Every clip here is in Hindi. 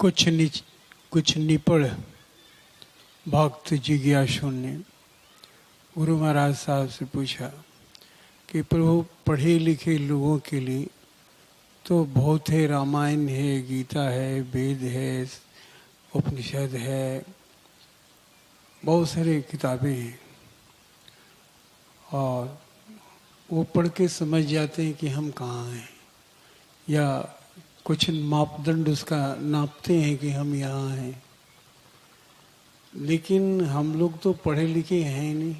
कुछ निपड़ भक्त जिज्ञासु ने गुरु महाराज साहब से पूछा कि प्रभु पढ़े लिखे लोगों के लिए तो बहुत है, रामायण है, गीता है, वेद है, उपनिषद है, बहुत सारी किताबें हैं और वो पढ़ के समझ जाते हैं कि हम कहाँ हैं, या कुछ मापदंड उसका नापते हैं कि हम यहाँ हैं। लेकिन हम लोग तो पढ़े लिखे हैं नहीं।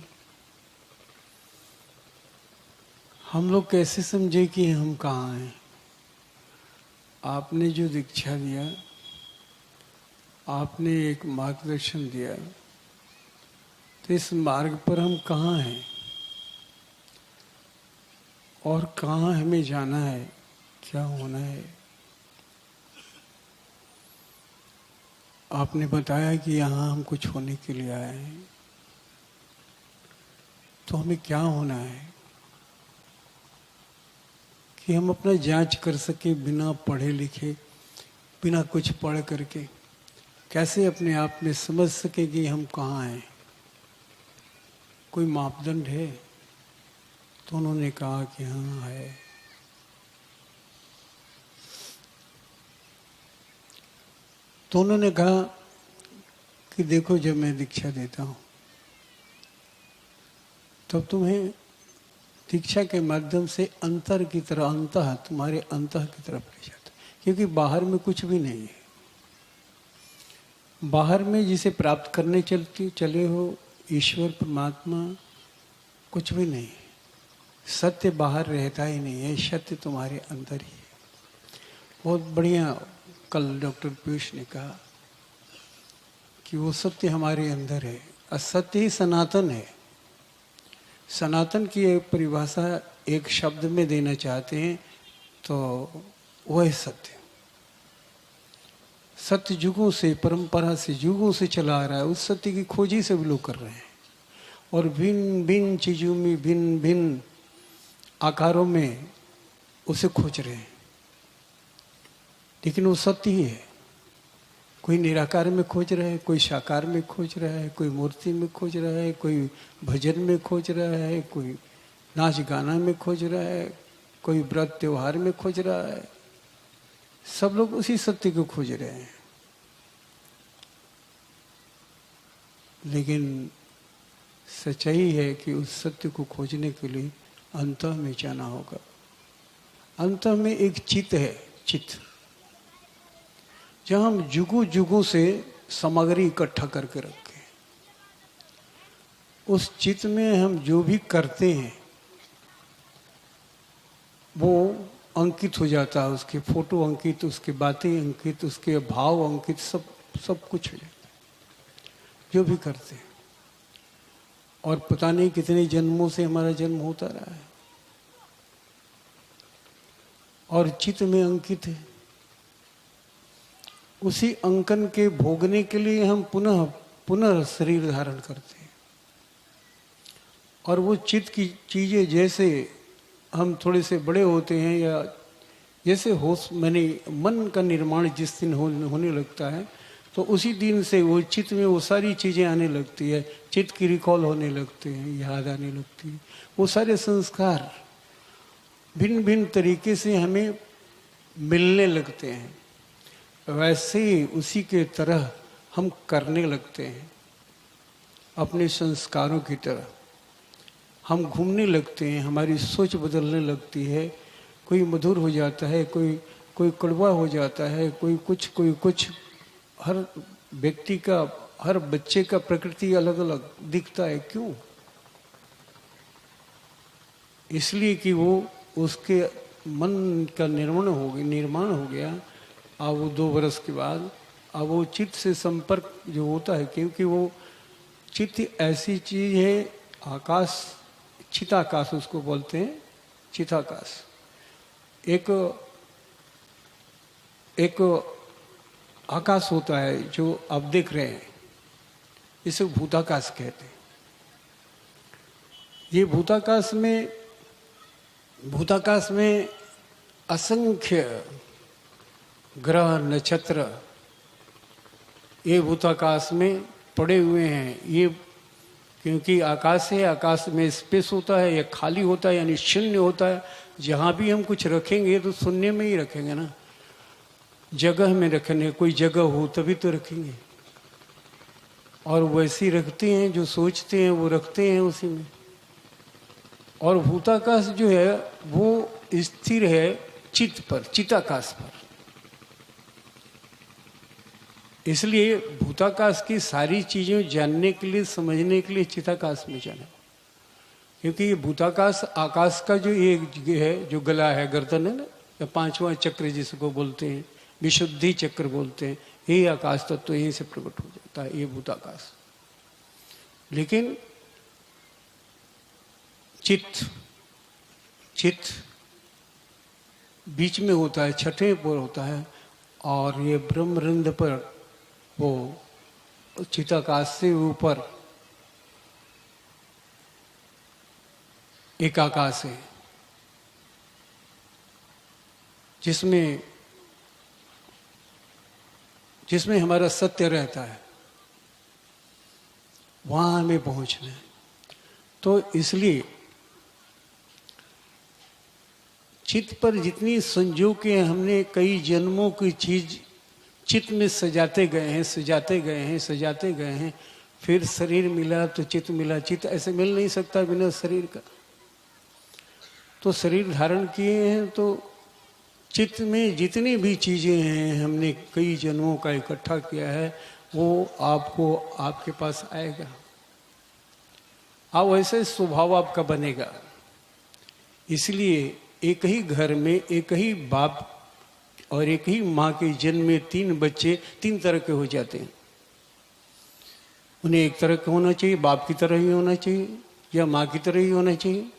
हम लोग कैसे समझे कि हम कहाँ हैं? आपने जो दीक्षा दिया, आपने एक मार्गदर्शन दिया, तो इस मार्ग पर हम कहाँ हैं और कहाँ हमें जाना है, क्या होना है? आपने बताया कि यहाँ हम कुछ होने के लिए आए हैं, तो हमें क्या होना है कि हम अपना जांच कर सके बिना पढ़े लिखे, बिना कुछ पढ़ करके कैसे अपने आप में समझ सके कि हम कहाँ हैं? कोई मापदंड है? तो उन्होंने कहा कि हाँ है। तो उन्होंने कहा कि देखो, जब मैं दीक्षा देता हूँ तब तुम्हें दीक्षा के माध्यम से अंतर की तरह, तुम्हारे अंतः की तरफ ले जाता, क्योंकि बाहर में कुछ भी नहीं है। बाहर में जिसे प्राप्त करने चले हो, ईश्वर परमात्मा, कुछ भी नहीं है। सत्य बाहर रहता ही नहीं है, सत्य तुम्हारे अंदर ही है। बहुत बढ़िया कल डॉक्टर पीयूष ने कहा कि वो सत्य हमारे अंदर है, असत्य ही सनातन है। सनातन की एक परिभाषा एक शब्द में देना चाहते हैं तो वह सत्य। सत्य युगों से, परंपरा से, युगों से चला आ रहा है। उस सत्य की खोज ही सब लोग कर रहे हैं और भिन्न भिन्न चीजों में, भिन्न भिन्न आकारों में उसे खोज रहे हैं, लेकिन वो सत्य ही है। कोई निराकार में खोज रहा है, कोई साकार में खोज रहा है, कोई मूर्ति में खोज रहा है, कोई भजन में खोज रहा है, कोई नाच गाना में खोज रहा है, कोई व्रत त्योहार में खोज रहा है। सब लोग उसी सत्य को खोज रहे हैं। लेकिन सच्चाई है कि उस सत्य को खोजने के लिए अंतः में जाना होगा। अंतः में एक चित्त है, चित्त, जहां हम जुगों जुगों से सामग्री इकट्ठा करके रखे। उस चित्त में हम जो भी करते हैं वो अंकित हो जाता है, उसके फोटो अंकित, उसके बातें अंकित, उसके भाव अंकित, सब कुछ हो जाता है जो भी करते हैं। और पता नहीं कितने जन्मों से हमारा जन्म होता रहा है और चित्त में अंकित है। उसी अंकन के भोगने के लिए हम पुनः पुनः शरीर धारण करते हैं। और वो चित्त की चीजें जैसे हम थोड़े से बड़े होते हैं, या जैसे होश मन का निर्माण जिस दिन होने लगता है, तो उसी दिन से वो चित्त में वो सारी चीजें आने लगती है। चित्त की रिकॉल होने लगते हैं, याद आने लगती है। वो सारे संस्कार भिन्न भिन्न तरीके से हमें मिलने लगते हैं। वैसे ही उसी के तरह हम करने लगते हैं, अपने संस्कारों की तरह हम घूमने लगते हैं। हमारी सोच बदलने लगती है। कोई मधुर हो जाता है, कोई कड़वा हो जाता है, कोई कुछ। हर व्यक्ति का, हर बच्चे का प्रकृति अलग अलग दिखता है। क्यों? इसलिए कि वो उसके मन का निर्माण हो गया। अब वो 2 वर्ष के बाद अब वो चित्त से संपर्क जो होता है, क्योंकि वो चित्त ऐसी चीज है, आकाश, चिताकाश उसको बोलते हैं, चिताकाश। एक आकाश होता है जो आप देख रहे हैं, इसे भूताकाश कहते हैं। ये भूताकाश में असंख्य ग्रह, नक्षत्र, ये भूताकाश में पड़े हुए हैं। ये क्योंकि आकाश है, आकाश में स्पेस होता है या खाली होता है यानी शून्य होता है। जहाँ भी हम कुछ रखेंगे तो शून्य में ही रखेंगे ना, जगह में रखेंगे, कोई जगह हो तभी तो रखेंगे। और वैसी रखते हैं, जो सोचते हैं वो रखते हैं उसी में। और भूताकाश जो है वो स्थिर है चित्त पर, चिताकाश पर। इसलिए भूताकाश की सारी चीजें जानने के लिए, समझने के लिए चिताकाश में जाना। क्योंकि ये भूताकाश आकाश का जो एक है, जो गला है, गर्दन है ना, या पांचवा चक्र जिसको बोलते हैं, विशुद्धि चक्र बोलते हैं, यही आकाश तत्व तो यहीं से प्रकट हो जाता है, ये भूताकाश। लेकिन चित्त बीच में होता है, छठे पर होता है। और ये ब्रह्मरंध्र पर, वो चिताकाश से ऊपर एक आकाश है जिसमें हमारा सत्य रहता है। वहां हमें पहुंचना है। तो इसलिए चित्त पर जितनी संजोगे हमने कई जन्मों की चीज चित्त में सजाते गए हैं। फिर शरीर मिला तो चित्त मिला। चित्त ऐसे मिल नहीं सकता बिना शरीर का। तो शरीर धारण किए हैं तो चित्त में जितनी भी चीजें हैं हमने कई जन्मों का इकट्ठा किया है, वो आपको आपके पास आएगा। वैसे स्वभाव आपका बनेगा। इसलिए एक ही घर में एक ही बाप और एक ही माँ के जन्म में 3 बच्चे 3 तरह के हो जाते हैं। उन्हें एक तरह का होना चाहिए, बाप की तरह ही होना चाहिए या माँ की तरह ही होना चाहिए।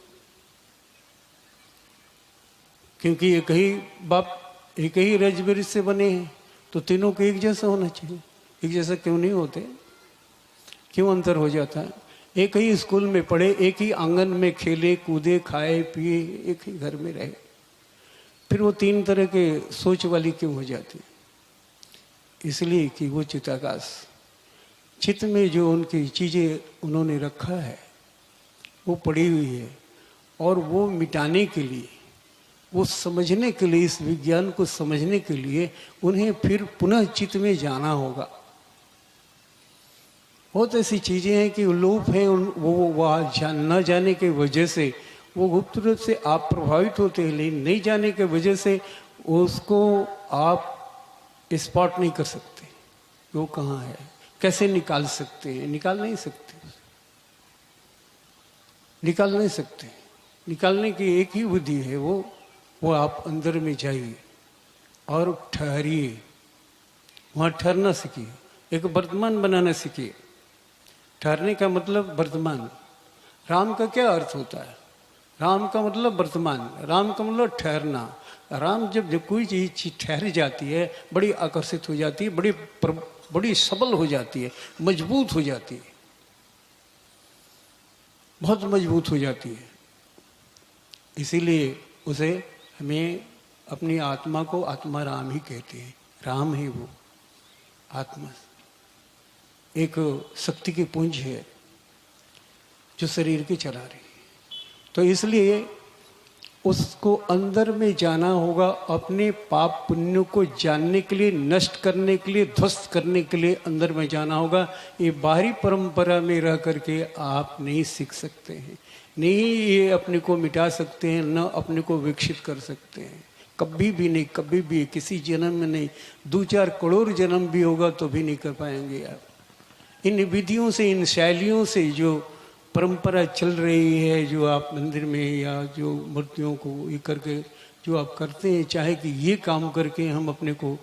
क्योंकि एक ही बाप एक ही रजबीर से बने हैं, तो तीनों को एक जैसा होना चाहिए। एक जैसा क्यों नहीं होते? क्यों अंतर हो जाता है? एक ही स्कूल में पढ़े, एक ही आंगन में खेले कूदे, खाए पिए, एक ही घर में रहे, फिर वो 3 तरह के सोच वाली क्यों हो जाती? इसलिए कि वो चिताकाश, चित्त में जो उनकी चीजें उन्होंने रखा है वो पड़ी हुई है। और वो मिटाने के लिए, वो समझने के लिए, इस विज्ञान को समझने के लिए उन्हें फिर पुनः चित्त में जाना होगा। बहुत ऐसी चीजें हैं कि लोप हैं, वो वहाँ न जाने की वजह से वो गुप्त रूप से आप प्रभावित होते हैं। लेकिन नहीं जाने की वजह से उसको आप स्पॉट नहीं कर सकते वो कहाँ है, कैसे निकाल सकते हैं? निकाल नहीं सकते। निकालने की एक ही बुद्धि है, वो आप अंदर में जाइए और ठहरिए, वहाँ ठहरना सीखिए, एक वर्तमान बनाना सीखिए। ठहरने का मतलब वर्तमान। राम का क्या अर्थ होता है? राम का मतलब वर्तमान, राम का मतलब ठहरना। राम जब कोई चीज ठहर जाती है, बड़ी आकर्षित हो जाती है, बड़ी सबल हो जाती है, मजबूत हो जाती है, बहुत मजबूत हो जाती है। इसीलिए उसे हमें अपनी आत्मा को आत्मा राम ही कहते हैं। राम ही वो आत्मा एक शक्ति की पुंज है जो शरीर की चला रही है। तो इसलिए उसको अंदर में जाना होगा, अपने पाप पुण्य को जानने के लिए, नष्ट करने के लिए, ध्वस्त करने के लिए अंदर में जाना होगा। ये बाहरी परंपरा में रह करके आप नहीं सीख सकते हैं, नहीं ये अपने को मिटा सकते हैं, न अपने को विकसित कर सकते हैं। कभी भी नहीं, कभी भी, किसी जन्म में नहीं। 2-4 करोड़ जन्म भी होगा तो भी नहीं कर पाएंगे आप। इन विधियों से, इन शैलियों से जो परंपरा चल रही है, जो आप मंदिर में या जो मूर्तियों को ये करके जो आप करते हैं, चाहे कि ये काम करके हम अपने को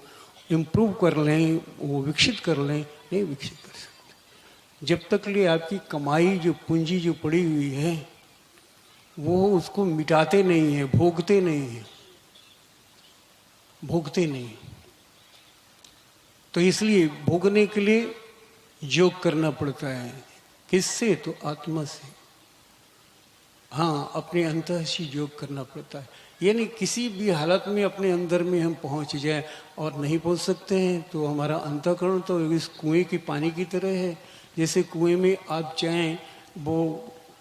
इम्प्रूव कर लें, वो विकसित कर लें, नहीं विकसित कर सकते। जब तक लिए आपकी कमाई जो पूंजी जो पड़ी हुई है वो उसको मिटाते नहीं है, भोगते नहीं। तो इसलिए भोगने के लिए योग करना पड़ता है। किससे? तो आत्मा से। हाँ, अपने अंतर से योग करना पड़ता है। यानी किसी भी हालत में अपने अंदर में हम पहुंच जाए, और नहीं पहुंच सकते हैं तो हमारा अंतःकरण तो इस कुएं की पानी की तरह है। जैसे कुएं में आप चाहें वो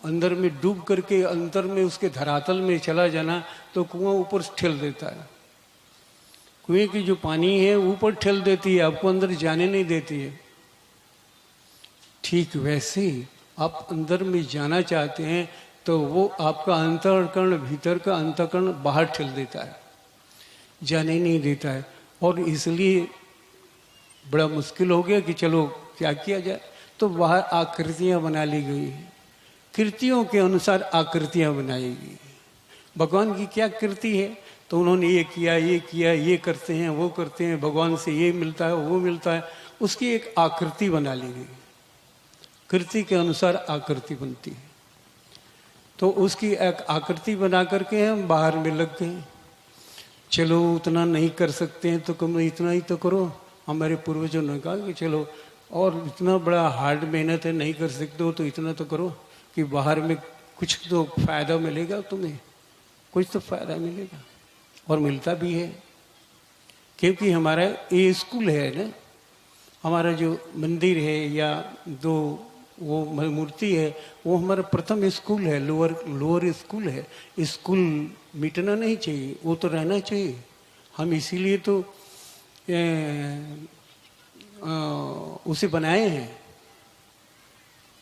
अंदर में डूब करके अंदर में उसके धरातल में चला जाना, तो कुआं ऊपर ठेल देता है। कुएं की जो पानी है ऊपर ठेल देती है, आपको अंदर जाने नहीं देती है। ठीक वैसे ही आप अंदर में जाना चाहते हैं तो वो आपका अंतःकरण, भीतर का अंतःकरण बाहर ठेल देता है, जाने नहीं देता है। और इसलिए बड़ा मुश्किल हो गया कि चलो क्या किया जाए, तो बाहर आकृतियां बना ली गई है। कृतियों के अनुसार आकृतियां बनाई गई। भगवान की क्या कृति है, तो उन्होंने ये किया, ये किया, ये करते हैं, वो करते हैं, भगवान से ये मिलता है, वो मिलता है, उसकी एक आकृति बना ली गई। कृति के अनुसार आकृति बनती है, तो उसकी एक आकृति बना करके हम बाहर में लग गए। चलो उतना नहीं कर सकते हैं तो कम इतना ही तो करो। हमारे पूर्वजों ने कहा कि चलो, और इतना बड़ा हार्ड मेहनत है, नहीं कर सकते हो तो इतना तो करो कि बाहर में कुछ तो फायदा मिलेगा तुम्हें, कुछ तो फायदा मिलेगा। और मिलता भी है, क्योंकि हमारा ये स्कूल है ना, हमारा जो मंदिर है या दो वो मूर्ति है, वो हमारा प्रथम स्कूल है, लोअर स्कूल है। स्कूल मिटना नहीं चाहिए, वो तो रहना चाहिए। हम इसीलिए तो उसे बनाए हैं।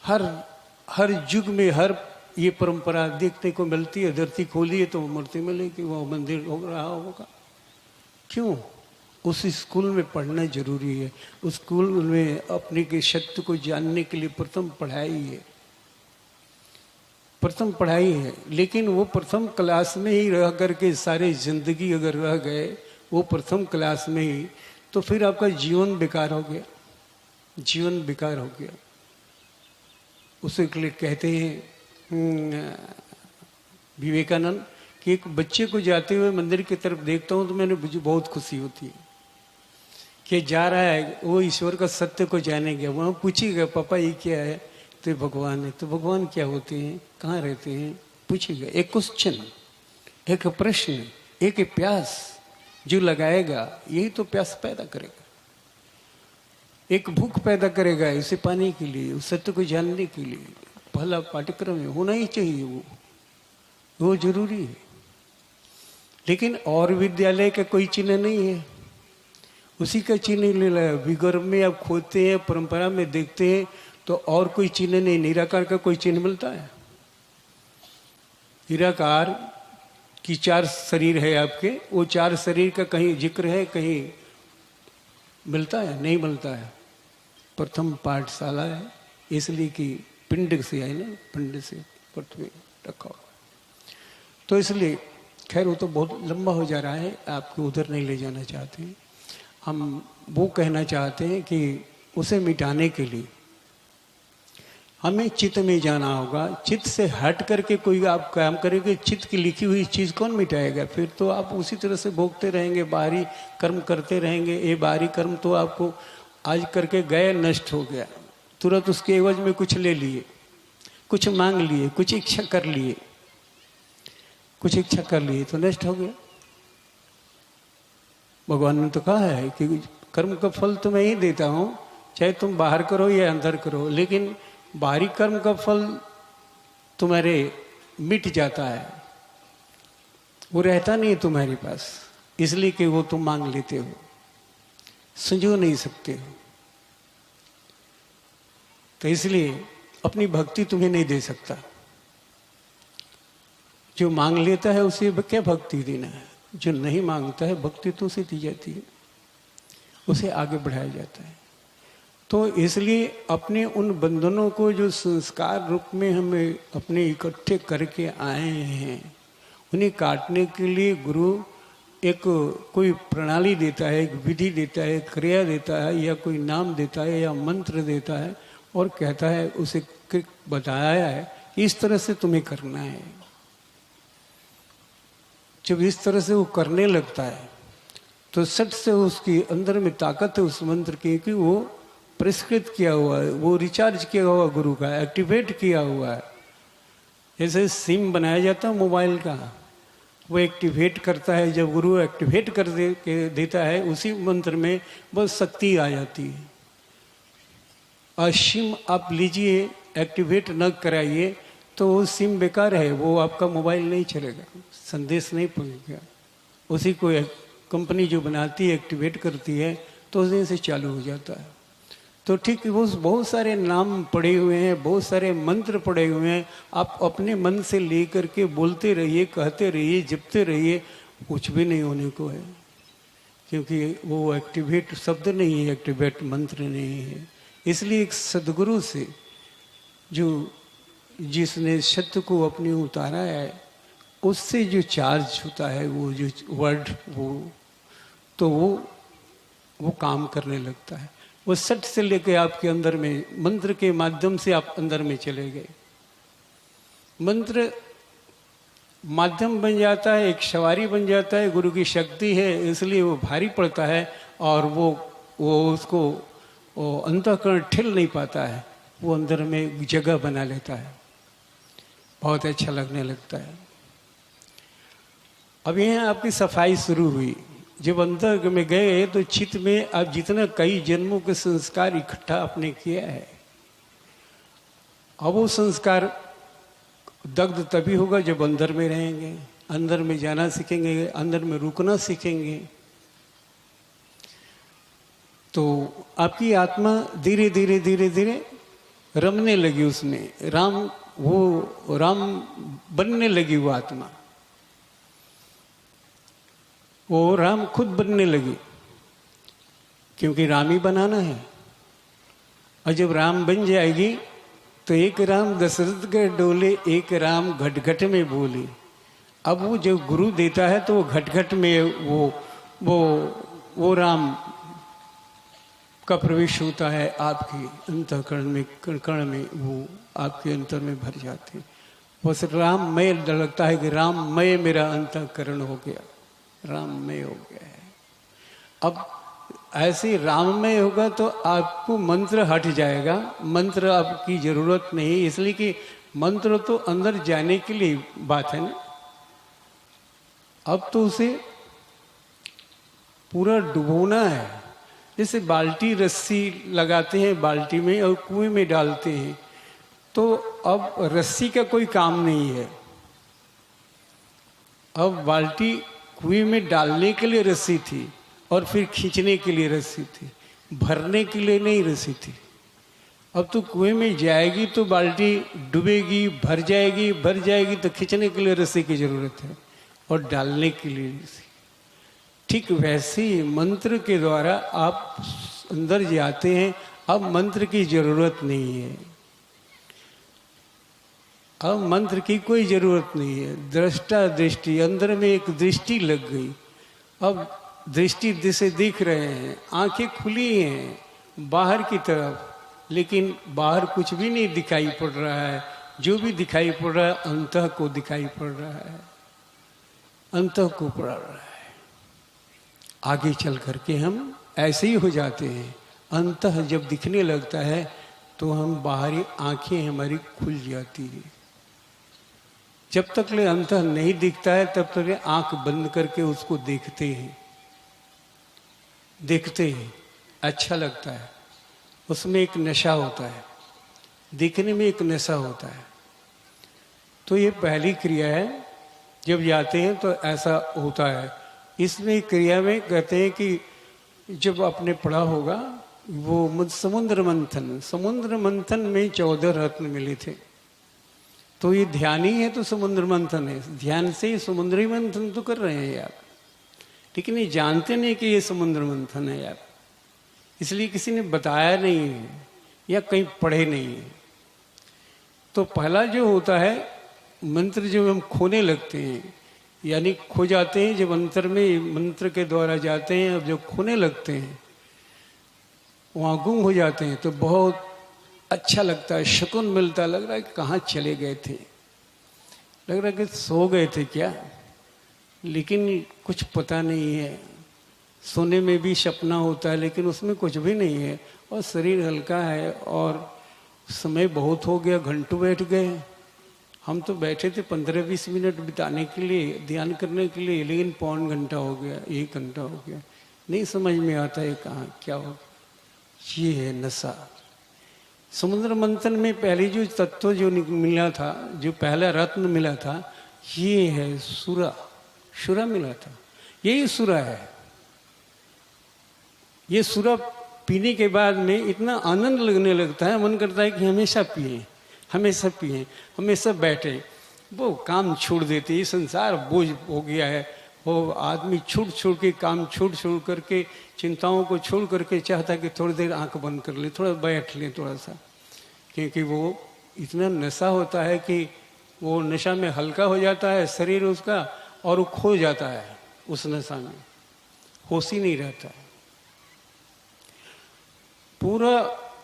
हर युग में हर ये परंपरा देखने को मिलती है। धरती खोलिए तो मूर्ति मिलेगी, वो मंदिर हो रहा होगा। क्यों? उस स्कूल में पढ़ना जरूरी है। उस स्कूल में अपने के सत्य को जानने के लिए प्रथम पढ़ाई है, प्रथम पढ़ाई है। लेकिन वो प्रथम क्लास में ही रह करके सारे जिंदगी अगर रह गए वो प्रथम क्लास में ही, तो फिर आपका जीवन बेकार हो गया, जीवन बेकार हो गया। उसे के लिए कहते हैं विवेकानंद कि एक बच्चे को जाते हुए मंदिर की तरफ देखता हूँ तो मुझे बहुत खुशी होती है कि जा रहा है, वो ईश्वर का सत्य को जाने गया। वहाँ पूछेगा पापा ये क्या है, तो भगवान है। तो भगवान क्या होते हैं, कहाँ रहते हैं, पूछेगा। एक क्वेश्चन, एक प्रश्न, एक प्यास जो लगाएगा, यही तो प्यास पैदा करेगा, एक भूख पैदा करेगा इसे पाने के लिए, उस सत्य को जानने के लिए। पहला पाठ्यक्रम में होना ही चाहिए, वो जरूरी है। लेकिन और विद्यालय का कोई चिन्ह नहीं है, उसी का चिन्ह ले लिया। विगर्भ में आप खोदते हैं, परंपरा में देखते हैं तो और कोई चिन्ह नहीं, निराकार का कोई चिन्ह मिलता है? निराकार की 4 शरीर है आपके, वो 4 शरीर का कहीं जिक्र है, कहीं मिलता है? नहीं मिलता है। प्रथम पाठशाला है, इसलिए कि पिंड से है ना, पिंड से पृथ्वी रखा हुआ। तो इसलिए खैर वो तो बहुत लंबा हो जा रहा है, आपको उधर नहीं ले जाना चाहते हैं। हम वो कहना चाहते हैं कि उसे मिटाने के लिए हमें चित्त में जाना होगा। चित्त से हट करके कोई आप काम करेंगे, चित्त की लिखी हुई चीज़ कौन मिटाएगा? फिर तो आप उसी तरह से भोगते रहेंगे, बाहरी कर्म करते रहेंगे। ये बाहरी कर्म तो आपको आज करके गए, नष्ट हो गया, तुरंत उसके एवज में कुछ ले लिए, कुछ मांग लिए, कुछ इच्छा कर लिए, कुछ इच्छा कर लिए तो नष्ट हो गया। भगवान ने तो कहा है कि कर्म का फल तो मैं ही देता हूँ, चाहे तुम बाहर करो या अंदर करो, लेकिन बाहरी कर्म का फल तुम्हारे मिट जाता है, वो रहता नहीं तुम्हारे पास, इसलिए कि वो तुम मांग लेते हो, संजो नहीं सकते हो। तो इसलिए अपनी भक्ति तुम्हें नहीं दे सकता। जो मांग लेता है उसे क्या भक्ति देना है, जो नहीं मांगता है भक्ति तो उसे दी जाती है, उसे आगे बढ़ाया जाता है। तो इसलिए अपने उन बंधनों को जो संस्कार रूप में हमें अपने इकट्ठे करके आए हैं, उन्हें काटने के लिए गुरु एक कोई प्रणाली देता है, एक विधि देता है, क्रिया देता है, या कोई नाम देता है या मंत्र देता है, और कहता है, उसे बताया है कि इस तरह से तुम्हें करना है। जब इस तरह से वो करने लगता है तो सट से उसकी अंदर में ताकत है उस मंत्र की, कि वो परिष्कृत किया हुआ है, वो रिचार्ज किया हुआ गुरु का, एक्टिवेट किया हुआ है। जैसे सिम बनाया जाता है मोबाइल का, वो एक्टिवेट करता है, जब गुरु एक्टिवेट कर देता है उसी मंत्र में बस शक्ति आ जाती है। और सिम आप लीजिए, एक्टिवेट न कराइए तो वो सिम बेकार है, वो आपका मोबाइल नहीं चलेगा, संदेश नहीं पहुंचेगा। उसी को कंपनी जो बनाती है एक्टिवेट करती है तो उस दिन से चालू हो जाता है। तो ठीक वो बहुत सारे नाम पड़े हुए हैं, बहुत सारे मंत्र पड़े हुए हैं, आप अपने मन से लेकर के बोलते रहिए, कहते रहिए, जपते रहिए, कुछ भी नहीं होने को है, क्योंकि वो एक्टिवेट शब्द नहीं है, एक्टिवेट मंत्र नहीं है। इसलिए एक सदगुरु से जो जिसने सत्य को अपनी उतारा है, उससे जो चार्ज होता है, वो जो वर्ड वो काम करने लगता है। वो सट से लेके आपके अंदर में, मंत्र के माध्यम से आप अंदर में चले गए। मंत्र माध्यम बन जाता है, एक सवारी बन जाता है, गुरु की शक्ति है, इसलिए वो भारी पड़ता है और वो उसको वो अंतःकरण ठिल नहीं पाता है, वो अंदर में जगह बना लेता है, बहुत अच्छा लगने लगता है। अब यहाँ आपकी सफाई शुरू हुई। जब अंदर में गए तो चित्त में आप जितना कई जन्मों के संस्कार इकट्ठा आपने किया है, अब वो संस्कार दग्ध तभी होगा जब अंदर में रहेंगे, अंदर में जाना सीखेंगे, अंदर में रुकना सीखेंगे। तो आपकी आत्मा धीरे धीरे धीरे धीरे रमने लगी उसमें, राम बनने लगी वो आत्मा, वो राम खुद बनने लगी, क्योंकि राम ही बनाना है। और जब राम बन जाएगी तो एक राम दशरथ के डोले, एक राम घट घट में बोले। अब वो जो गुरु देता है तो वो घट घट में वो राम का प्रवेश होता है आपके अंतःकरण में, कण में, वो आपके अंतर में भर जाते हैं। बस राममय लगता है कि राममय मेरा अंतःकरण हो गया, राममय हो गया है। अब ऐसे राममय होगा तो आपको मंत्र हट जाएगा, मंत्र आपकी जरूरत नहीं, इसलिए कि मंत्र तो अंदर जाने के लिए बात है ना। अब तो उसे पूरा डुबोना है, जैसे बाल्टी रस्सी लगाते हैं बाल्टी में और कुएं में डालते हैं, तो अब रस्सी का कोई काम नहीं है। अब बाल्टी कुएं में डालने के लिए रस्सी थी और फिर खींचने के लिए रस्सी थी, भरने के लिए नहीं रस्सी थी। अब तो कुएं में जाएगी तो बाल्टी डूबेगी, भर जाएगी तो खींचने के लिए रस्सी की जरूरत है और डालने के लिए रस्सी। ठीक वैसे ही मंत्र के द्वारा आप अंदर जाते हैं, अब मंत्र की जरूरत नहीं है, अब मंत्र की कोई जरूरत नहीं है। दृष्टा दृष्टि, अंदर में एक दृष्टि लग गई, अब दृष्टि से दिख रहे हैं, आंखें खुली हैं बाहर की तरफ, लेकिन बाहर कुछ भी नहीं दिखाई पड़ रहा है। जो भी दिखाई पड़ रहा है अंतः को दिखाई पड़ रहा है, अंतः को पड़ रहा है। आगे चल करके हम ऐसे ही हो जाते हैं, अंतः जब दिखने लगता है तो हम बाहरी आंखें हमारी खुल जाती है। जब तक ले अंतः नहीं दिखता है तब तक आंख बंद करके उसको देखते हैं, अच्छा लगता है, उसमें एक नशा होता है, देखने में एक नशा होता है। तो ये पहली क्रिया है, जब जाते हैं तो ऐसा होता है। इसमें क्रिया में कहते हैं कि जब आपने पढ़ा होगा वो समुद्र मंथन में 14 रत्न मिले थे, तो ये ध्यान ही है तो समुद्र मंथन है, ध्यान से ही समुद्री मंथन तो कर रहे हैं यार, लेकिन ये जानते नहीं कि ये समुद्र मंथन है यार, इसलिए किसी ने बताया नहीं है या कहीं पढ़े नहीं है। तो पहला जो होता है मंत्र, जब हम खोने लगते हैं यानी खो जाते हैं, जब अंतर में मंत्र के द्वारा जाते हैं, अब जब खोने लगते हैं वहाँ गुम हो जाते हैं तो बहुत अच्छा लगता है, सुकून मिलता है, लग रहा है कि कहाँ चले गए थे, लग रहा है कि सो गए थे क्या, लेकिन कुछ पता नहीं है। सोने में भी सपना होता है लेकिन उसमें कुछ भी नहीं है, और शरीर हल्का है और समय बहुत हो गया, घंटों बैठ गए, हम तो बैठे थे 15-20 मिनट बिताने के लिए, ध्यान करने के लिए, लेकिन पौन घंटा हो गया, 1 घंटा हो गया, नहीं समझ में आता है कहाँ क्या हो। ये है नशा। समुद्र मंथन में पहले जो तत्व जो मिला था, जो पहला रत्न मिला था, ये है सुरा। सुरा मिला था, यही सुरा है। ये सुरा पीने के बाद में इतना आनंद लगने लगता है, मन करता है कि हमेशा पिए, हमेशा पिए, हमेशा बैठे। वो काम छोड़ देते, ये संसार बोझ हो गया है। वो आदमी छोड़ के, काम छोड़ करके, चिंताओं को छोड़ करके चाहता है कि थोड़ी देर आंख बंद कर ले, थोड़ा बैठ ले थोड़ा सा, क्योंकि वो इतना नशा होता है कि वो नशा में हल्का हो जाता है शरीर उसका, और वो खो जाता है उस नशा में, होश ही नहीं रहता है पूरा।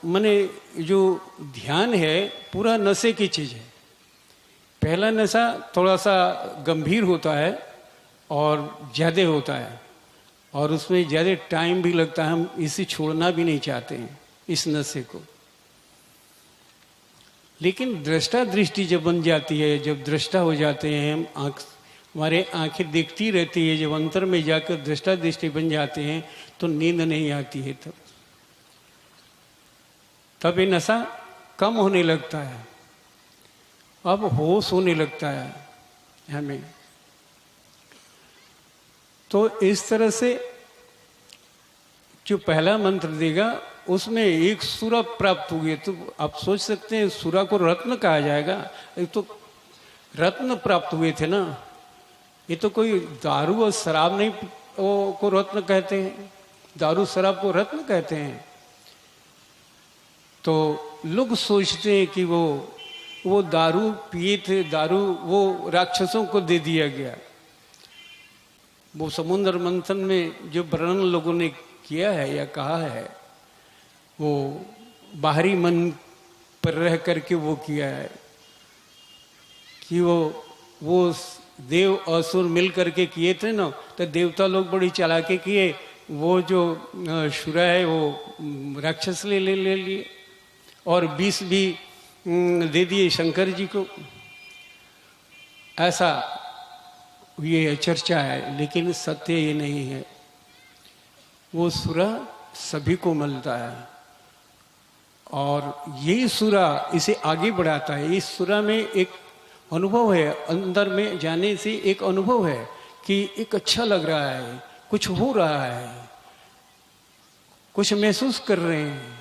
माने जो ध्यान है पूरा नशे की चीज है। पहला नशा थोड़ा सा गंभीर होता है और ज्यादा होता है, और उसमें ज्यादा टाइम भी लगता है। हम इसे छोड़ना भी नहीं चाहते हैं इस नशे को। लेकिन दृष्टा दृष्टि जब बन जाती है, जब दृष्टा हो जाते हैं हम, हमारे आंखें देखती रहती है, जब अंतर में जाकर दृष्टा दृष्टि बन जाते हैं तो नींद नहीं आती है। तब ये नशा कम होने लगता है, अब होश होने लगता है हमें। तो इस तरह से जो पहला मंत्र देगा उसमें एक सुरा प्राप्त होगी। तो आप सोच सकते हैं सुरा को रत्न कहा जाएगा। एक तो रत्न प्राप्त हुए थे ना, ये तो कोई दारू और शराब नहीं को रत्न कहते हैं, दारू शराब को रत्न कहते हैं। तो लोग सोचते हैं कि वो दारू पिए थे, दारू वो राक्षसों को दे दिया गया। वो समुद्र मंथन में जो वर्णन लोगों ने किया है या कहा है, वो बाहरी मन पर रह करके वो किया है कि वो देव असुर मिल करके किए थे ना, तो देवता लोग बड़ी चालाकी किए, वो जो शुरा है वो राक्षस ले लिए और विष भी दे दिए शंकर जी को। ऐसा ये चर्चा है, लेकिन सत्य ये नहीं है। वो सुरा सभी को मिलता है और यही सुरा इसे आगे बढ़ाता है। इस सुरा में एक अनुभव है, अंदर में जाने से एक अनुभव है कि एक अच्छा लग रहा है, कुछ हो रहा है, कुछ महसूस कर रहे हैं,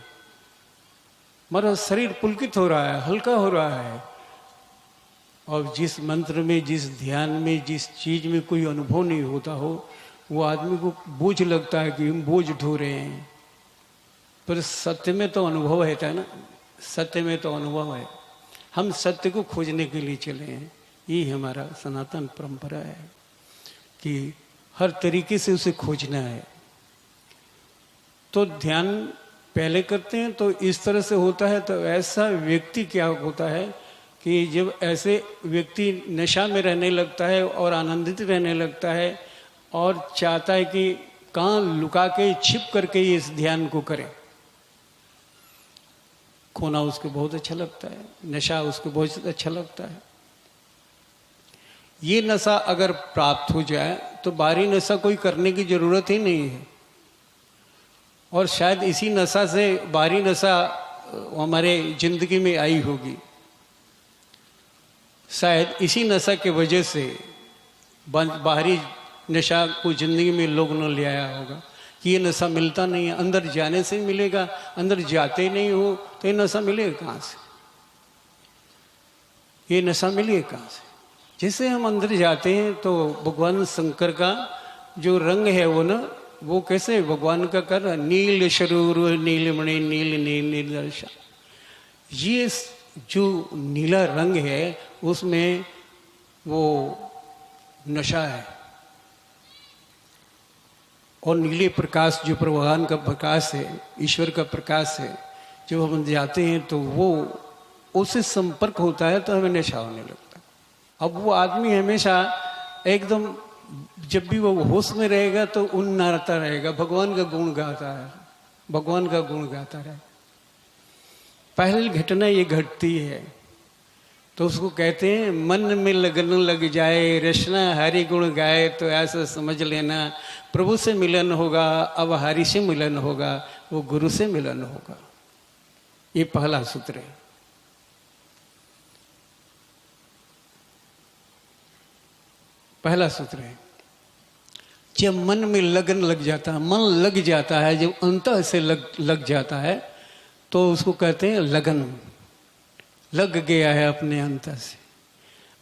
हमारा शरीर पुलकित हो रहा है, हल्का हो रहा है। और जिस मंत्र में, जिस ध्यान में, जिस चीज में कोई अनुभव नहीं होता हो, वो आदमी को बोझ लगता है कि हम बोझ ढो रहे हैं। पर सत्य में तो अनुभव है ना, सत्य में तो अनुभव है। हम सत्य को खोजने के लिए चले हैं। ये हमारा सनातन परंपरा है कि हर तरीके से उसे खोजना है। तो ध्यान पहले करते हैं तो इस तरह से होता है। तो ऐसा व्यक्ति क्या होता है कि जब ऐसे व्यक्ति नशा में रहने लगता है और आनंदित रहने लगता है और चाहता है कि कहाँ लुका के, छिप करके इस ध्यान को करे। खोना उसको बहुत अच्छा लगता है, नशा उसको बहुत अच्छा लगता है। ये नशा अगर प्राप्त हो जाए तो बाहरी नशा कोई करने की जरूरत ही नहीं है। और शायद इसी नशा से बाहरी नशा हमारे जिंदगी में आई होगी। शायद इसी नशा के वजह से बाहरी नशा को जिंदगी में लोग न ले आया होगा कि ये नशा मिलता नहीं है, अंदर जाने से मिलेगा, अंदर जाते नहीं हो तो ये नशा मिलेगा कहाँ से? ये नशा मिलेगा कहाँ से? जैसे हम अंदर जाते हैं तो भगवान शंकर का जो रंग है वो ना, वो कैसे भगवान का कर नील शरूर नीलमणि नील नील नीलदर्शा। ये जो नीला रंग है उसमें वो नशा है। और नीले प्रकाश जो भगवान का प्रकाश है, ईश्वर का प्रकाश है, जब हम जाते हैं तो वो उससे संपर्क होता है तो हमें नशा होने लगता है। अब वो आदमी हमेशा एकदम, जब भी वो होश में रहेगा तो उन्नाता रहेगा, भगवान का गुण गाता है, भगवान का गुण गाता रहे। पहली घटना ये घटती है तो उसको कहते हैं मन में लगन लग जाए, रचना हरि गुण गाए, तो ऐसा समझ लेना प्रभु से मिलन होगा, अब हरि से मिलन होगा, वो गुरु से मिलन होगा। ये पहला सूत्र है। पहला सूत्र है, जब मन में लगन लग जाता है, मन लग जाता है, जब अंतः से लग जाता है, तो उसको कहते हैं लगन, लग गया है अपने अंतः से।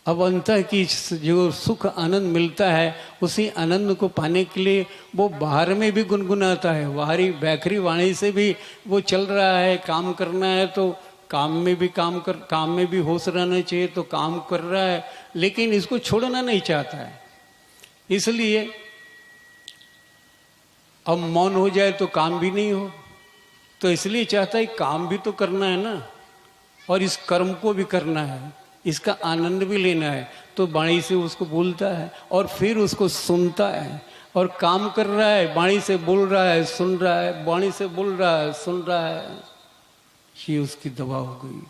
अब अंतः की जो सुख आनंद मिलता है, उसी आनंद को पाने के लिए वो बाहर में भी गुनगुनाता है, बाहरी बैखरी वाणी से भी वो चल रहा है। काम करना है तो काम में भी होश रहना चाहिए, तो काम कर रहा है, लेकिन इसको छोड़ना नहीं चाहता है। इसलिए अब मौन हो जाए तो काम भी नहीं हो, तो इसलिए चाहता है काम भी तो करना है ना, और इस कर्म को भी करना है, इसका आनंद भी लेना है, तो वाणी से उसको बोलता है और फिर उसको सुनता है। और काम कर रहा है, वाणी से बोल रहा है, सुन रहा है, वाणी से बोल रहा है, सुन रहा है, ये उसकी दवा हो गई।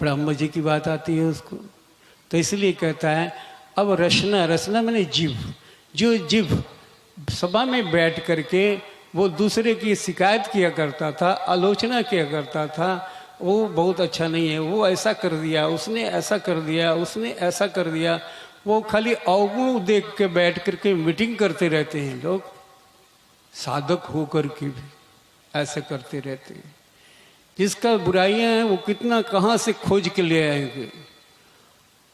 बड़ा मजे की बात आती है उसको। तो इसलिए कहता है अब रचना मैंने जीव, जो जीव सभा में बैठ करके वो दूसरे की शिकायत किया करता था, आलोचना किया करता था, वो बहुत अच्छा नहीं है, वो ऐसा कर दिया, उसने ऐसा कर दिया, उसने ऐसा कर दिया, वो खाली अवगुण देख के बैठ करके मीटिंग करते रहते हैं लोग, साधक होकर के भी ऐसे करते रहते हैं। जिसका बुराइयां हैं वो कितना कहाँ से खोज के ले आएंगे